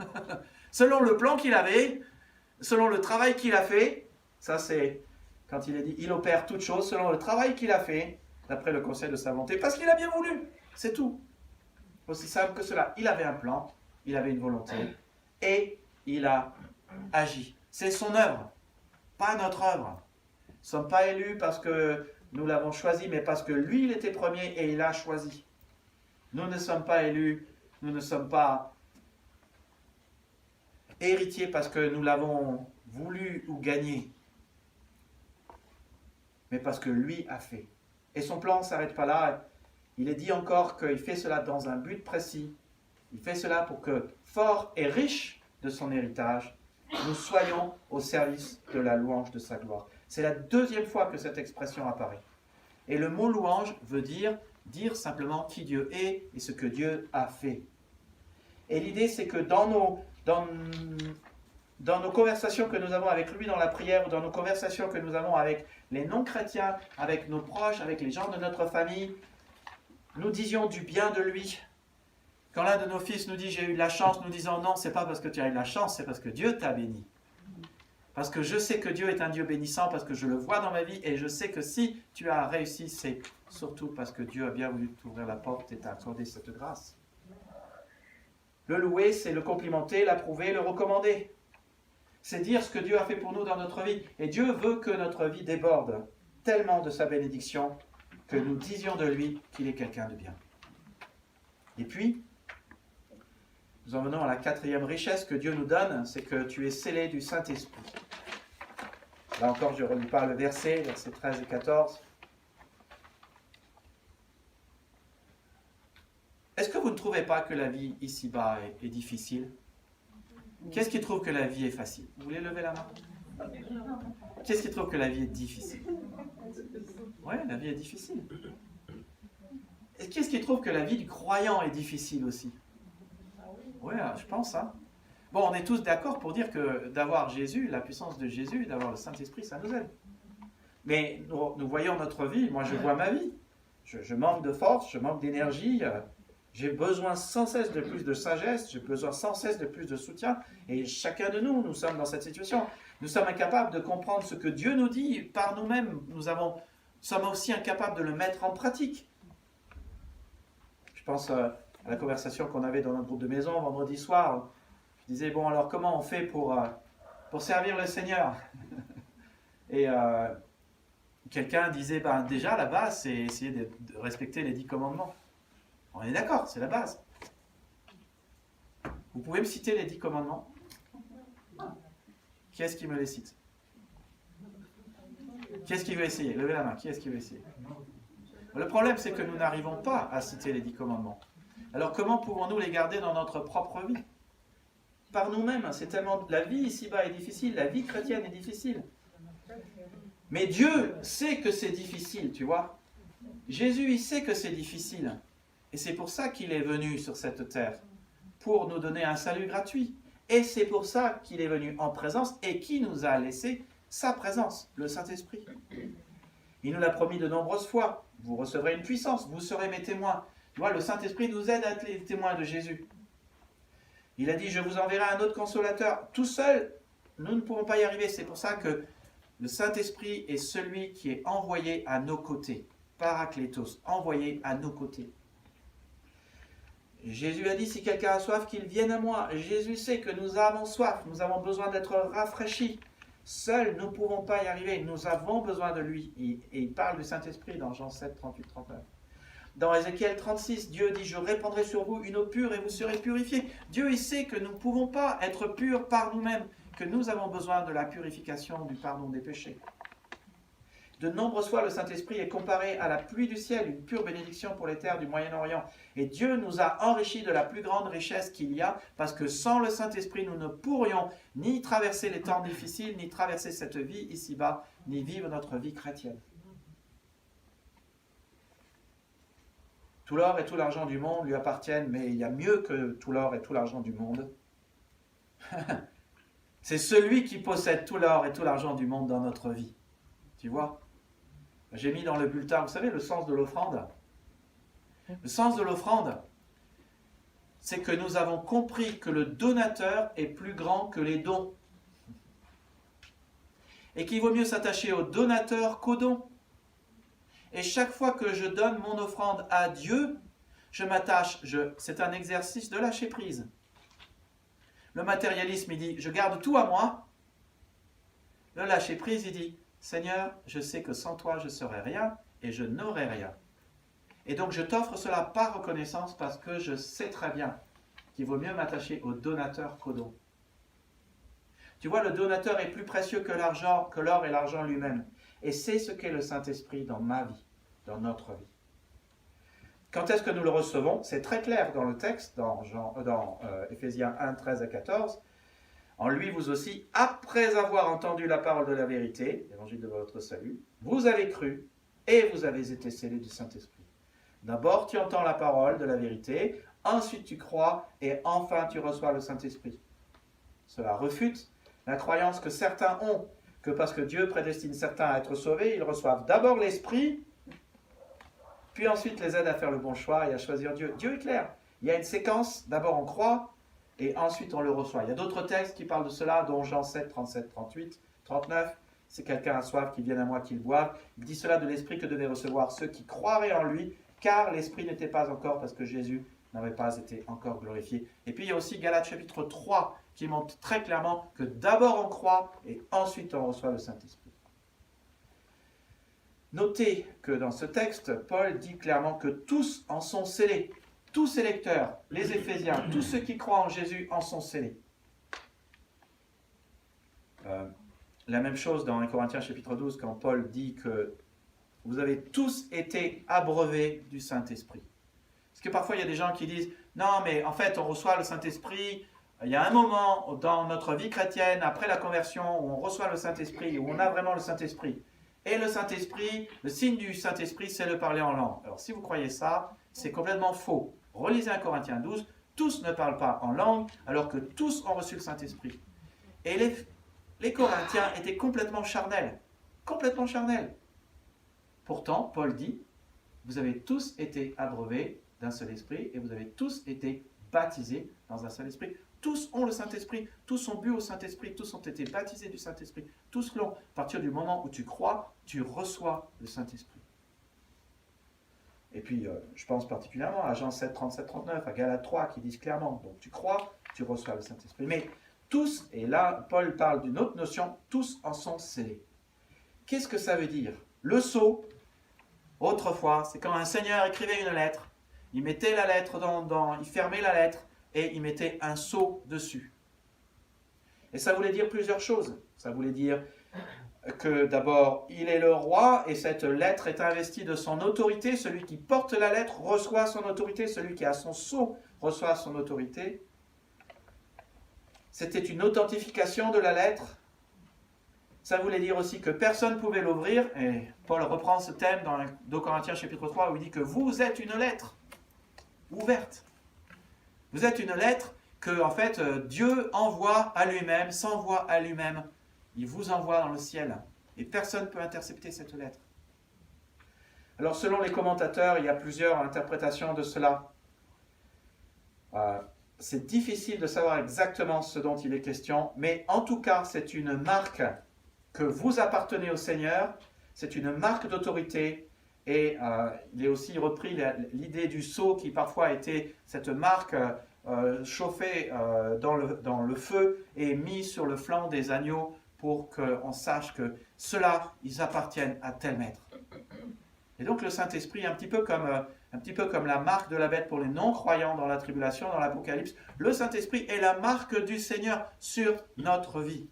Selon le plan qu'il avait, selon le travail qu'il a fait, ça c'est quand il a dit, il opère toutes choses selon le travail qu'il a fait, d'après le conseil de sa volonté, parce qu'il a bien voulu, c'est tout. Aussi simple que cela. Il avait un plan, il avait une volonté, et il a agi. C'est son œuvre, pas notre œuvre. Nous ne sommes pas élus parce que nous l'avons choisi, mais parce que lui, il était premier et il a choisi. Nous ne sommes pas élus, nous ne sommes pas héritiers parce que nous l'avons voulu ou gagné, mais parce que lui a fait. Et son plan ne s'arrête pas là. Il est dit encore qu'il fait cela dans un but précis. Il fait cela pour que, fort et riche de son héritage, nous soyons au service de la louange de sa gloire. C'est la deuxième fois que cette expression apparaît. Et le mot louange veut dire simplement qui Dieu est et ce que Dieu a fait. Et l'idée, c'est que dans nos conversations que nous avons avec lui dans la prière, ou dans nos conversations que nous avons avec les non-chrétiens, avec nos proches, avec les gens de notre famille, nous disions du bien de lui. Quand l'un de nos fils nous dit « j'ai eu de la chance », nous disons « non, c'est pas parce que tu as eu de la chance, c'est parce que Dieu t'a béni. » Parce que je sais que Dieu est un Dieu bénissant, parce que je le vois dans ma vie, et je sais que si tu as réussi, c'est surtout parce que Dieu a bien voulu t'ouvrir la porte et t'a accordé cette grâce. Le louer, c'est le complimenter, l'approuver, le recommander. C'est dire ce que Dieu a fait pour nous dans notre vie. Et Dieu veut que notre vie déborde tellement de sa bénédiction que nous disions de lui qu'il est quelqu'un de bien. Et puis, nous en venons à la quatrième richesse que Dieu nous donne, c'est que tu es scellé du Saint-Esprit. Là encore, je ne relis pas le verset 13 et 14. Est-ce que vous ne trouvez pas que la vie ici-bas est difficile? Qu'est-ce qui trouve que la vie est facile? Vous voulez lever la main? Qu'est-ce qui trouve que la vie est difficile? Oui, la vie est difficile. Et qu'est-ce qui trouve que la vie du croyant est difficile aussi? Oui, je pense. Bon, on est tous d'accord pour dire que d'avoir Jésus, la puissance de Jésus, d'avoir le Saint-Esprit, ça nous aide. Mais nous voyons notre vie, moi je vois ma vie. Je manque de force, je manque d'énergie. J'ai besoin sans cesse de plus de sagesse, j'ai besoin sans cesse de plus de soutien. Et chacun de nous, nous sommes dans cette situation. Nous sommes incapables de comprendre ce que Dieu nous dit par nous-mêmes. Nous sommes aussi incapables de le mettre en pratique. Je pense à la conversation qu'on avait dans notre groupe de maison vendredi soir. Je disais, bon alors comment on fait pour servir le Seigneur? Et quelqu'un disait, ben, déjà la base c'est essayer de respecter les 10 commandements. On est d'accord, c'est la base. Vous pouvez me citer les 10 commandements? Qui est-ce qui me les cite? Qui est-ce qui veut essayer? Levez la main, qui est-ce qui veut essayer? Le problème, c'est que nous n'arrivons pas à citer les 10 commandements. Alors comment pouvons-nous les garder dans notre propre vie? Par nous-mêmes, c'est tellement... La vie ici-bas est difficile, la vie chrétienne est difficile. Mais Dieu sait que c'est difficile, tu vois. Jésus, il sait que c'est difficile. Et c'est pour ça qu'il est venu sur cette terre, pour nous donner un salut gratuit. Et c'est pour ça qu'il est venu en présence et qu'il nous a laissé sa présence, le Saint-Esprit. Il nous l'a promis de nombreuses fois. Vous recevrez une puissance, vous serez mes témoins. Tu vois, le Saint-Esprit nous aide à être les témoins de Jésus. Il a dit, je vous enverrai un autre consolateur. Tout seul, nous ne pouvons pas y arriver. C'est pour ça que le Saint-Esprit est celui qui est envoyé à nos côtés. Paraklétos, envoyé à nos côtés. Jésus a dit, si quelqu'un a soif, qu'il vienne à moi. Jésus sait que nous avons soif, nous avons besoin d'être rafraîchis. Seuls, nous ne pouvons pas y arriver. Nous avons besoin de lui. Et il parle du Saint-Esprit dans Jean 7, 38, 39. Dans Ézéchiel 36, Dieu dit, je répandrai sur vous une eau pure et vous serez purifiés. Dieu, il sait que nous ne pouvons pas être purs par nous-mêmes, que nous avons besoin de la purification, du pardon des péchés. De nombreuses fois, le Saint-Esprit est comparé à la pluie du ciel, une pure bénédiction pour les terres du Moyen-Orient. Et Dieu nous a enrichis de la plus grande richesse qu'il y a, parce que sans le Saint-Esprit, nous ne pourrions ni traverser les temps difficiles, ni traverser cette vie ici-bas, ni vivre notre vie chrétienne. Tout l'or et tout l'argent du monde lui appartiennent, mais il y a mieux que tout l'or et tout l'argent du monde. C'est celui qui possède tout l'or et tout l'argent du monde dans notre vie. Tu vois? J'ai mis dans le bulletin, vous savez, le sens de l'offrande. Le sens de l'offrande, c'est que nous avons compris que le donateur est plus grand que les dons. Et qu'il vaut mieux s'attacher au donateur qu'au don. Et chaque fois que je donne mon offrande à Dieu, je m'attache, c'est un exercice de lâcher prise. Le matérialisme, il dit, je garde tout à moi. Le lâcher prise, il dit, Seigneur, je sais que sans toi, je ne serai rien et je n'aurai rien. Et donc, je t'offre cela par reconnaissance parce que je sais très bien qu'il vaut mieux m'attacher au donateur qu'au don. Tu vois, le donateur est plus précieux que l'argent, que l'or et l'argent lui-même. Et c'est ce qu'est le Saint-Esprit dans ma vie, dans notre vie. Quand est-ce que nous le recevons? C'est très clair dans le texte, dans Éphésiens 1, 13 à 14. En lui, vous aussi, après avoir entendu la parole de la vérité, l'évangile de votre salut, vous avez cru et vous avez été scellés du Saint-Esprit. D'abord, tu entends la parole de la vérité, ensuite tu crois et enfin tu reçois le Saint-Esprit. Cela refute la croyance que certains ont, que parce que Dieu prédestine certains à être sauvés, ils reçoivent d'abord l'Esprit, puis ensuite les aide à faire le bon choix et à choisir Dieu. Dieu est clair. Il y a une séquence, d'abord on croit, et ensuite on le reçoit. Il y a d'autres textes qui parlent de cela, dont Jean 7, 37, 38, 39. Si quelqu'un a soif, qu'il vienne à moi, qu'il boive. Il dit cela de l'Esprit que devaient recevoir ceux qui croiraient en lui, car l'Esprit n'était pas encore, parce que Jésus n'avait pas été encore glorifié. Et puis il y a aussi Galates chapitre 3, qui montre très clairement que d'abord on croit, et ensuite on reçoit le Saint-Esprit. Notez que dans ce texte, Paul dit clairement que tous en sont scellés. Tous ces lecteurs, les Éphésiens, tous ceux qui croient en Jésus en sont scellés. La même chose dans 1 Corinthiens chapitre 12, quand Paul dit que vous avez tous été abreuvés du Saint-Esprit. Parce que parfois il y a des gens qui disent, non mais en fait on reçoit le Saint-Esprit, il y a un moment dans notre vie chrétienne, après la conversion, où on reçoit le Saint-Esprit, où on a vraiment le Saint-Esprit. Et le Saint-Esprit, le signe du Saint-Esprit, c'est le parler en langue. Alors si vous croyez ça, c'est complètement faux. Relisez 1 Corinthiens 12, tous ne parlent pas en langue, alors que tous ont reçu le Saint-Esprit. Et les Corinthiens étaient complètement charnels. Complètement charnels. Pourtant, Paul dit, vous avez tous été abreuvés d'un seul esprit et vous avez tous été baptisés dans un seul esprit. Tous ont le Saint-Esprit, tous ont bu au Saint-Esprit, tous ont été baptisés du Saint-Esprit, tous l'ont. À partir du moment où tu crois, tu reçois le Saint-Esprit. Et puis, je pense particulièrement à Jean 7, 37, 39, à Galates 3, qui disent clairement, donc tu crois, tu reçois le Saint-Esprit. Mais tous, et là, Paul parle d'une autre notion, tous en sont scellés. Qu'est-ce que ça veut dire? Le sceau, autrefois, c'est quand un seigneur écrivait une lettre, il mettait la lettre il fermait la lettre, et il mettait un sceau dessus. Et ça voulait dire plusieurs choses. Ça voulait dire que d'abord, il est le roi et cette lettre est investie de son autorité. Celui qui porte la lettre reçoit son autorité. Celui qui a son sceau reçoit son autorité. C'était une authentification de la lettre. Ça voulait dire aussi que personne ne pouvait l'ouvrir. Et Paul reprend ce thème dans 2 Corinthiens chapitre 3 où il dit que vous êtes une lettre ouverte. Vous êtes une lettre que, en fait, Dieu envoie à lui-même, s'envoie à lui-même. Il vous envoie dans le ciel. Et personne ne peut intercepter cette lettre. Alors, selon les commentateurs, il y a plusieurs interprétations de cela. C'est difficile de savoir exactement ce dont il est question, mais en tout cas, c'est une marque que vous appartenez au Seigneur. C'est une marque d'autorité. Et il est aussi repris l'idée du sceau qui parfois était cette marque chauffée dans le feu et mis sur le flanc des agneaux pour qu'on sache que ceux-là, ils appartiennent à tel maître. Et donc le Saint-Esprit, un petit peu comme la marque de la bête pour les non-croyants dans la tribulation, dans l'Apocalypse, le Saint-Esprit est la marque du Seigneur sur notre vie.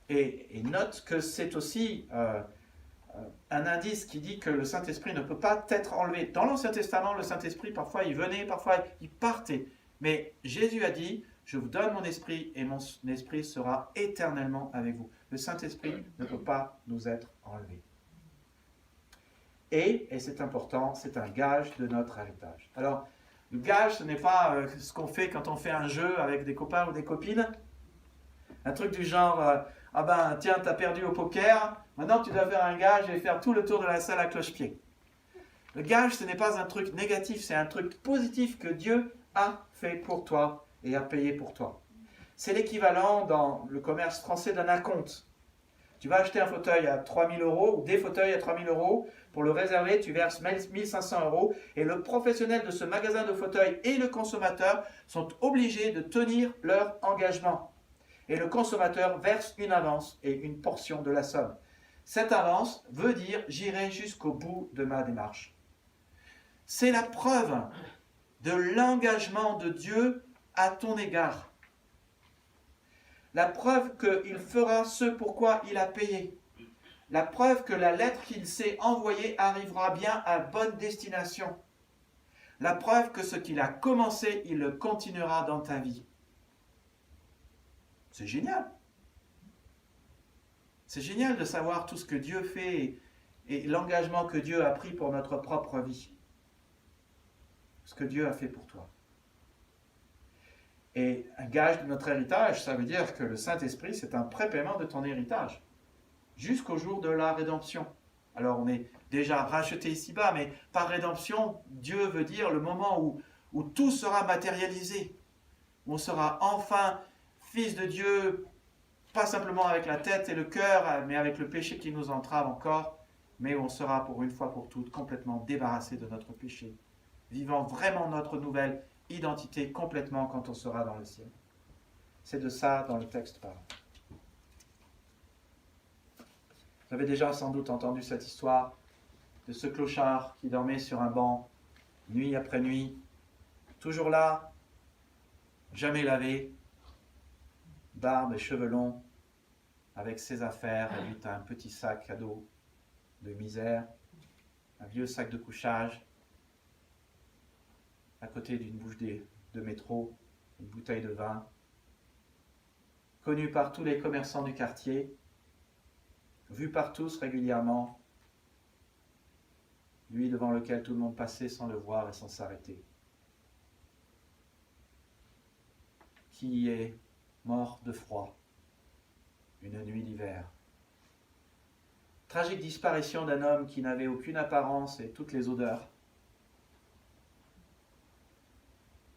Et note que c'est aussi un indice qui dit que le Saint-Esprit ne peut pas être enlevé. Dans l'Ancien Testament, le Saint-Esprit, parfois il venait, parfois il partait. Mais Jésus a dit, je vous donne mon esprit et mon esprit sera éternellement avec vous. Le Saint-Esprit ne peut pas nous être enlevé. Et c'est important, c'est un gage de notre héritage. Alors, le gage, ce n'est pas ce qu'on fait quand on fait un jeu avec des copains ou des copines. Un truc du genre, ah ben tiens, t'as perdu au poker, maintenant tu dois faire un gage et faire tout le tour de la salle à cloche-pied. Le gage, ce n'est pas un truc négatif, c'est un truc positif que Dieu a fait pour toi et a payé pour toi. C'est l'équivalent dans le commerce français d'un acompte. Tu vas acheter un fauteuil à 3 000 € ou des fauteuils à 3 000 €. Pour le réserver, tu verses 1 500 € et le professionnel de ce magasin de fauteuils et le consommateur sont obligés de tenir leur engagement. Et le consommateur verse une avance et une portion de la somme. Cette avance veut dire « j'irai jusqu'au bout de ma démarche ». C'est la preuve de l'engagement de Dieu à ton égard. La preuve qu'il fera ce pourquoi il a payé. La preuve que la lettre qu'il s'est envoyée arrivera bien à bonne destination. La preuve que ce qu'il a commencé, il le continuera dans ta vie. C'est génial. C'est génial de savoir tout ce que Dieu fait et l'engagement que Dieu a pris pour notre propre vie. Ce que Dieu a fait pour toi. Et un gage de notre héritage, ça veut dire que le Saint-Esprit, c'est un prépaiement de ton héritage. Jusqu'au jour de la rédemption. Alors on est déjà racheté ici-bas, mais par rédemption, Dieu veut dire le moment où tout sera matérialisé. Où on sera enfin fils de Dieu, pas simplement avec la tête et le cœur, mais avec le péché qui nous entrave encore, mais où on sera pour une fois pour toutes complètement débarrassé de notre péché, vivant vraiment notre nouvelle identité complètement quand on sera dans le ciel. C'est de ça dont le texte parle. Vous avez déjà sans doute entendu cette histoire de ce clochard qui dormait sur un banc, nuit après nuit, toujours là, jamais lavé, barbe et cheveux longs, avec ses affaires, et lui t'as un petit sac à dos de misère, un vieux sac de couchage, à côté d'une bouche de métro, une bouteille de vin, connu par tous les commerçants du quartier, vu par tous régulièrement, lui devant lequel tout le monde passait sans le voir et sans s'arrêter, qui est mort de froid, une nuit d'hiver. Tragique disparition d'un homme qui n'avait aucune apparence et toutes les odeurs.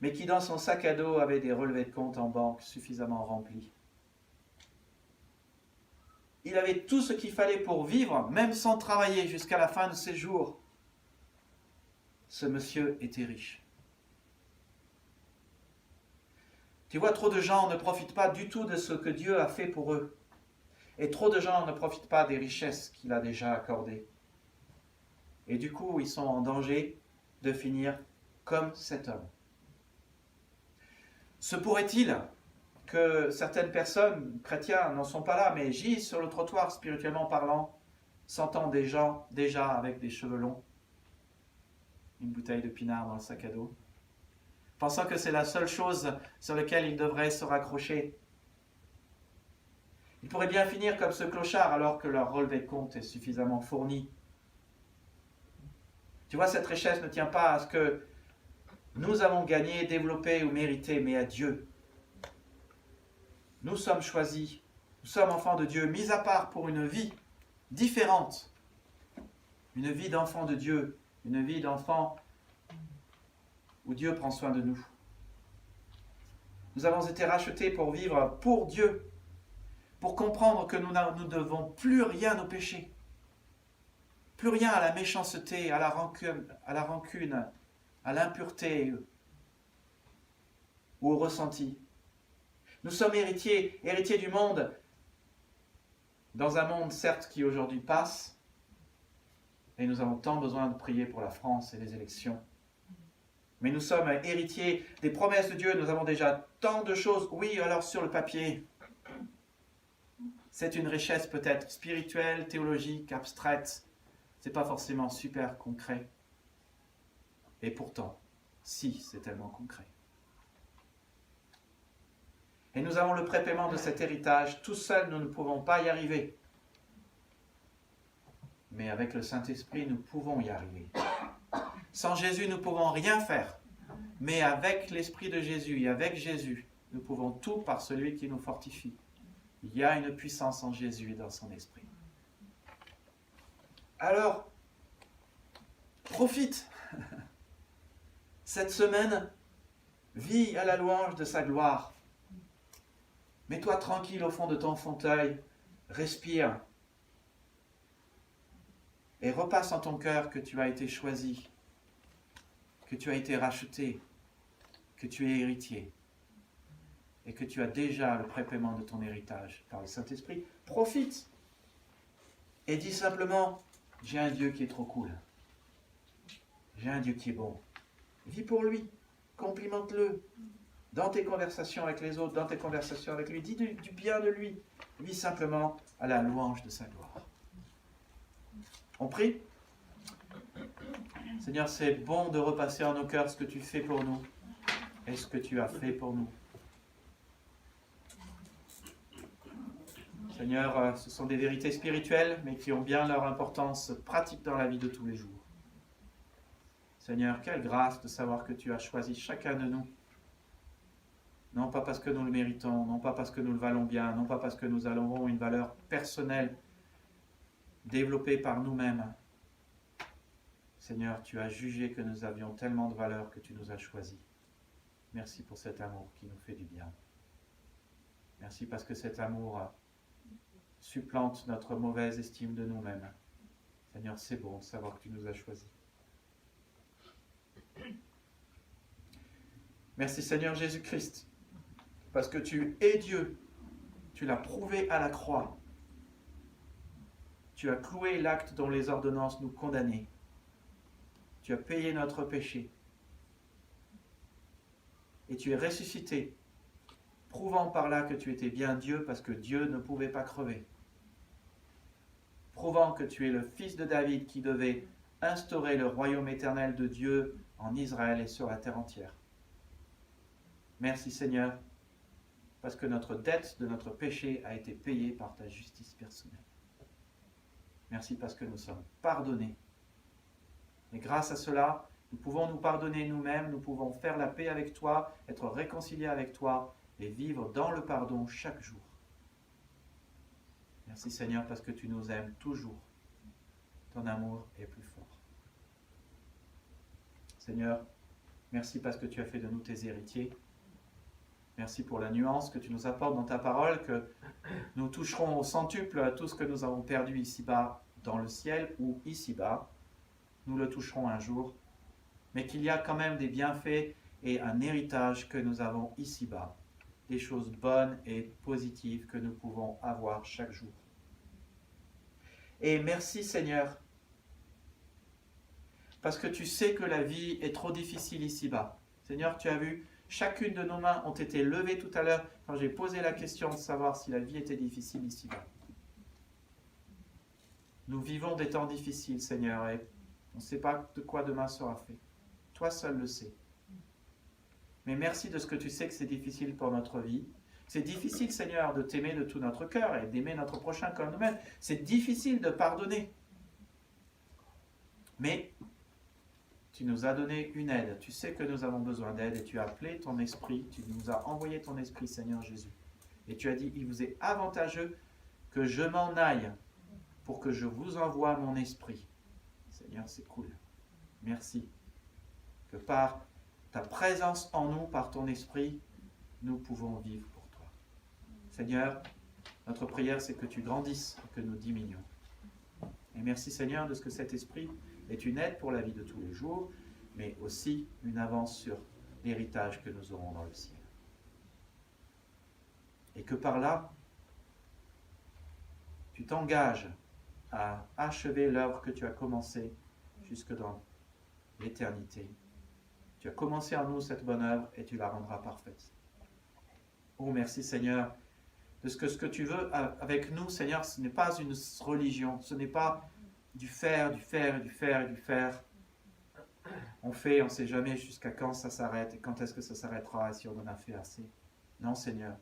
mais qui dans son sac à dos avait des relevés de compte en banque suffisamment remplis. Il avait tout ce qu'il fallait pour vivre, même sans travailler jusqu'à la fin de ses jours. Ce monsieur était riche. Tu vois, trop de gens ne profitent pas du tout de ce que Dieu a fait pour eux. Et trop de gens ne profitent pas des richesses qu'il a déjà accordées. Et du coup, ils sont en danger de finir comme cet homme. Se pourrait-il que certaines personnes, chrétiens, n'en sont pas là, mais gisent sur le trottoir spirituellement parlant, sentant des gens déjà avec des cheveux longs, une bouteille de pinard dans le sac à dos, pensant que c'est la seule chose sur laquelle ils devraient se raccrocher. Ils pourraient bien finir comme ce clochard alors que leur relevé de compte est suffisamment fourni. Tu vois, cette richesse ne tient pas à ce que nous avons gagné, développé ou mérité, mais à Dieu. Nous sommes choisis, nous sommes enfants de Dieu, mis à part pour une vie différente. Une vie d'enfant de Dieu, une vie d'enfant où Dieu prend soin de nous. Nous avons été rachetés pour vivre pour Dieu, pour comprendre que nous ne devons plus rien au péché, plus rien à la méchanceté, à la rancune, à l'impureté ou au ressenti. Nous sommes héritiers du monde, dans un monde certes qui aujourd'hui passe, et nous avons tant besoin de prier pour la France et les élections. Mais nous sommes héritiers des promesses de Dieu, nous avons déjà tant de choses, oui, alors sur le papier. C'est une richesse peut-être spirituelle, théologique, abstraite, c'est pas forcément super concret. Et pourtant, si, c'est tellement concret. Et nous avons le prépaiement de cet héritage. Tout seul, nous ne pouvons pas y arriver. Mais avec le Saint-Esprit, nous pouvons y arriver. Sans Jésus, nous ne pouvons rien faire. Mais avec l'Esprit de Jésus et avec Jésus, nous pouvons tout par celui qui nous fortifie. Il y a une puissance en Jésus et dans son Esprit. Alors, profite. Cette semaine, vis à la louange de sa gloire. Mets-toi tranquille au fond de ton fauteuil, respire et repasse en ton cœur que tu as été choisi, que tu as été racheté, que tu es héritier et que tu as déjà le prépaiement de ton héritage par le Saint-Esprit. Profite et dis simplement, j'ai un Dieu qui est trop cool, j'ai un Dieu qui est bon. Vis pour lui, complimente-le. Dans tes conversations avec les autres, dans tes conversations avec lui, dis du bien de lui. Vis simplement à la louange de sa gloire. On prie. Seigneur, c'est bon de repasser en nos cœurs ce que tu fais pour nous et ce que tu as fait pour nous. Seigneur, ce sont des vérités spirituelles, mais qui ont bien leur importance pratique dans la vie de tous les jours. Seigneur, quelle grâce de savoir que tu as choisi chacun de nous. Non pas parce que nous le méritons, non pas parce que nous le valons bien, non pas parce que nous avons une valeur personnelle développée par nous-mêmes. Seigneur, tu as jugé que nous avions tellement de valeur que tu nous as choisis. Merci pour cet amour qui nous fait du bien. Merci parce que cet amour supplante notre mauvaise estime de nous-mêmes. Seigneur, c'est bon de savoir que tu nous as choisis. Merci Seigneur Jésus-Christ, parce que tu es Dieu, tu l'as prouvé à la croix. Tu as cloué l'acte dont les ordonnances nous condamnaient. Tu as payé notre péché. Et tu es ressuscité, prouvant par là que tu étais bien Dieu parce que Dieu ne pouvait pas crever. Prouvant que tu es le fils de David qui devait instaurer le royaume éternel de Dieu en Israël et sur la terre entière. Merci Seigneur, parce que notre dette de notre péché a été payée par ta justice personnelle. Merci parce que nous sommes pardonnés. Et grâce à cela, nous pouvons nous pardonner nous-mêmes, nous pouvons faire la paix avec toi, être réconciliés avec toi et vivre dans le pardon chaque jour. Merci Seigneur parce que tu nous aimes toujours. Ton amour est plus fort. Seigneur, Merci parce que tu as fait de nous tes héritiers. Merci pour la nuance que tu nous apportes dans ta parole, que nous toucherons au centuple tout ce que nous avons perdu ici-bas dans le ciel ou ici-bas. Nous le toucherons un jour, mais qu'il y a quand même des bienfaits et un héritage que nous avons ici-bas, des choses bonnes et positives que nous pouvons avoir chaque jour. Et merci Seigneur, parce que tu sais que la vie est trop difficile ici-bas. Seigneur, tu as vu, chacune de nos mains ont été levées tout à l'heure quand j'ai posé la question de savoir si la vie était difficile ici-bas. Nous vivons des temps difficiles, Seigneur, et on ne sait pas de quoi demain sera fait. Toi seul le sais. Mais merci de ce que tu sais que c'est difficile pour notre vie. C'est difficile, Seigneur, de t'aimer de tout notre cœur et d'aimer notre prochain comme nous-mêmes. C'est difficile de pardonner. Mais tu nous as donné une aide. Tu sais que nous avons besoin d'aide et tu as appelé ton esprit. Tu nous as envoyé ton esprit, Seigneur Jésus. Et tu as dit, il vous est avantageux que je m'en aille pour que je vous envoie mon esprit. Seigneur, c'est cool. Merci. Que par ta présence en nous, par ton esprit, nous pouvons vivre pour toi. Seigneur, notre prière, c'est que tu grandisses et que nous diminuions. Et merci Seigneur de ce que cet esprit est une aide pour la vie de tous les jours, mais aussi une avance sur l'héritage que nous aurons dans le ciel. Et que par là, tu t'engages à achever l'œuvre que tu as commencée jusque dans l'éternité. Tu as commencé en nous cette bonne œuvre et tu la rendras parfaite. Oh, merci Seigneur, de ce que tu veux avec nous, Seigneur, ce n'est pas une religion, ce n'est pas du faire, du faire, et du faire, et du faire. On fait, on ne sait jamais jusqu'à quand ça s'arrête et quand est-ce que ça s'arrêtera et si on en a fait assez. Non, Seigneur,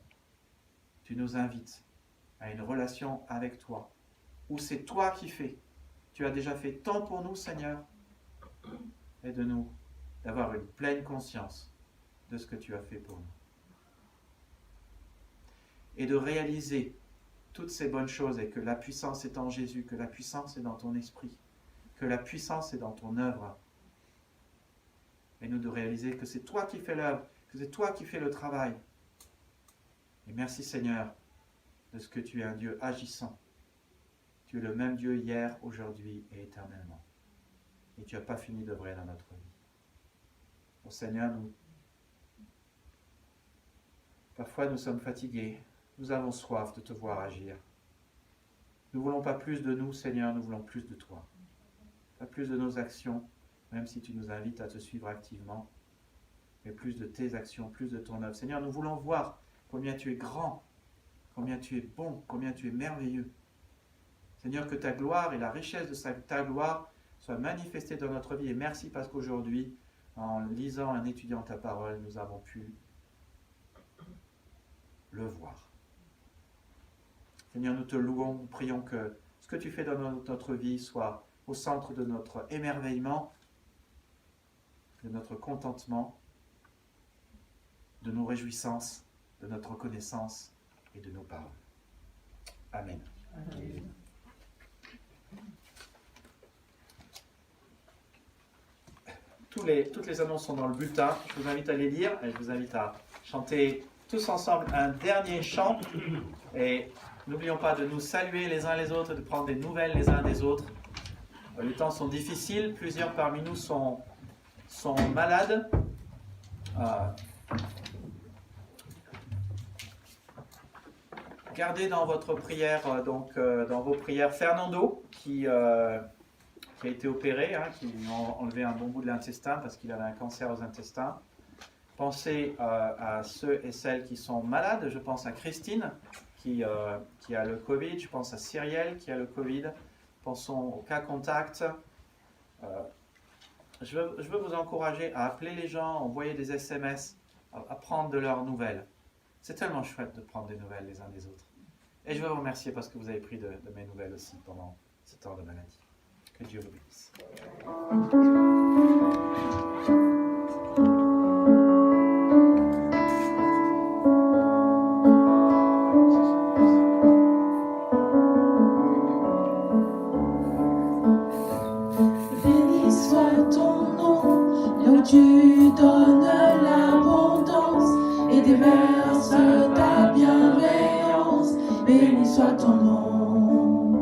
tu nous invites à une relation avec toi, où c'est toi qui fais. Tu as déjà fait tant pour nous, Seigneur. Aide-nous d'avoir une pleine conscience de ce que tu as fait pour nous. Et de réaliser toutes ces bonnes choses et que la puissance est en Jésus, que la puissance est dans ton esprit, que la puissance est dans ton œuvre. Et nous de réaliser que c'est toi qui fais l'œuvre, que c'est toi qui fais le travail. Et merci Seigneur de ce que tu es un Dieu agissant. Tu es le même Dieu hier, aujourd'hui et éternellement. Et tu n'as pas fini d'œuvrer dans notre vie. Oh Seigneur, parfois nous sommes fatigués. Nous avons soif de te voir agir. Nous ne voulons pas plus de nous, Seigneur, nous voulons plus de toi. Pas plus de nos actions, même si tu nous invites à te suivre activement, mais plus de tes actions, plus de ton œuvre. Seigneur, nous voulons voir combien tu es grand, combien tu es bon, combien tu es merveilleux. Seigneur, que ta gloire et la richesse de ta gloire soient manifestées dans notre vie. Et merci parce qu'aujourd'hui, en lisant, en étudiant ta parole, nous avons pu le voir. Seigneur, nous te louons, nous prions que ce que tu fais dans notre vie soit au centre de notre émerveillement, de notre contentement, de nos réjouissances, de notre reconnaissance et de nos paroles. Amen. Amen. Toutes les annonces sont dans le bulletin. Je vous invite à les lire et je vous invite à chanter tous ensemble un dernier chant. Et n'oublions pas de nous saluer les uns les autres, de prendre des nouvelles les uns des autres. Les temps sont difficiles, plusieurs parmi nous sont malades. Gardez dans votre prière, dans vos prières, Fernando qui a été opéré, qui lui a enlevé un bon bout de l'intestin parce qu'il avait un cancer aux intestins. Pensez à ceux et celles qui sont malades. Je pense à Christine qui a le Covid. Je pense à Cyrielle qui a le Covid. Pensons aux cas contacts. Je veux vous encourager à appeler les gens, à envoyer des SMS, à prendre de leurs nouvelles. C'est tellement chouette de prendre des nouvelles les uns des autres. Et je veux vous remercier parce que vous avez pris de mes nouvelles aussi pendant ce temps de maladie. Que Dieu vous bénisse. Béni soit ton nom, où tu donnes l'abondance et déverses ta bienveillance. Béni soit ton nom.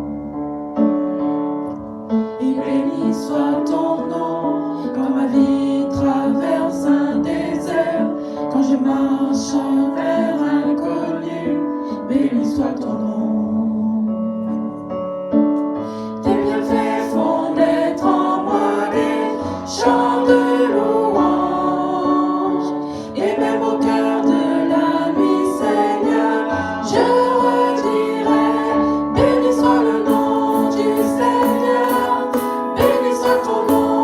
Et béni soit ton nom. Quand ma vie traverse un désert, quand je marche vers l'inconnu, béni soit ton nom. Tes bienfaits font naître en moi des chants de louange. Et même au cœur de la nuit, Seigneur, je redirai, béni soit le nom du Seigneur, béni soit ton nom,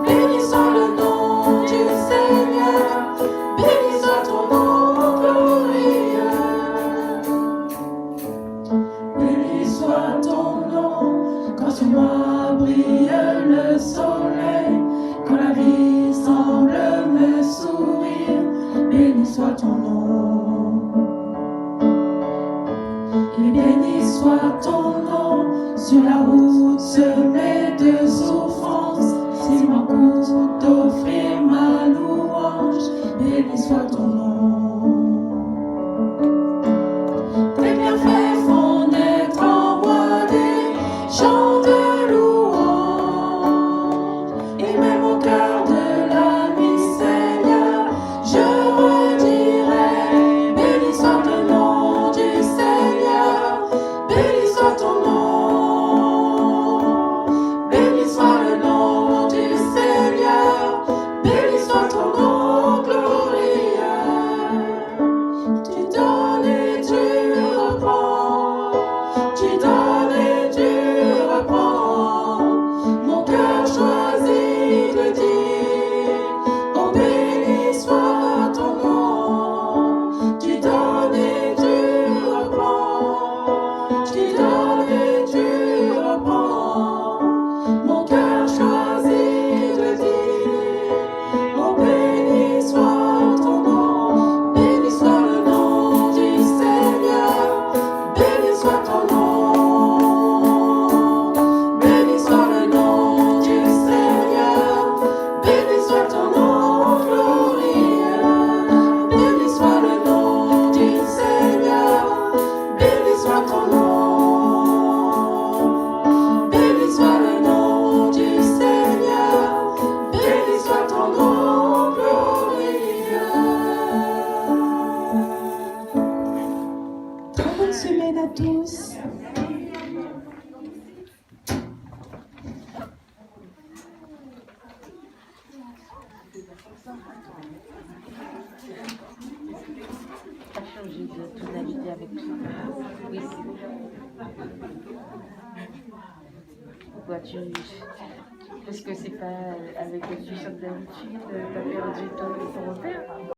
béni soit le nom du Seigneur, béni soit ton nom glorieux. Béni soit ton nom, quand sur moi brille le soleil, quand la vie semble me sourire, béni soit ton nom. Et béni soit ton nom, sur la route semée de souffrance, s'il m'en coûte d'offrir ma louange, béni soit ton nom. Tes bienfaits font naître en moi des chants de louange. Et même au cœur de la nuit, Seigneur, je redirai, béni soit le nom du Seigneur, béni soit ton nom, béni soit le nom du Seigneur, béni soit ton nom glorieux. Tu donnes et tu reprends, tu donnes et tu reprends. Mon cœur choisit de dire, oh béni soit ton nom. Tu donnes et tu reprends, tu donnes et tu reprends. Mon cœur choisit de dire, oh béni soit ton nom. Béni soit le nom du Seigneur, béni soit ton nom, béni soit le nom du Seigneur, béni soit ton nom glorieux, béni soit le nom du Seigneur, béni soit ton nom, béni soit le nom du Seigneur, béni soit ton nom glorieux. Très bonne semaine à tous. T'as changé de tonalité avec toi. Oui. Pourquoi tu... Parce que c'est pas avec le tu chantes d'habitude, t'as perdu ton repère.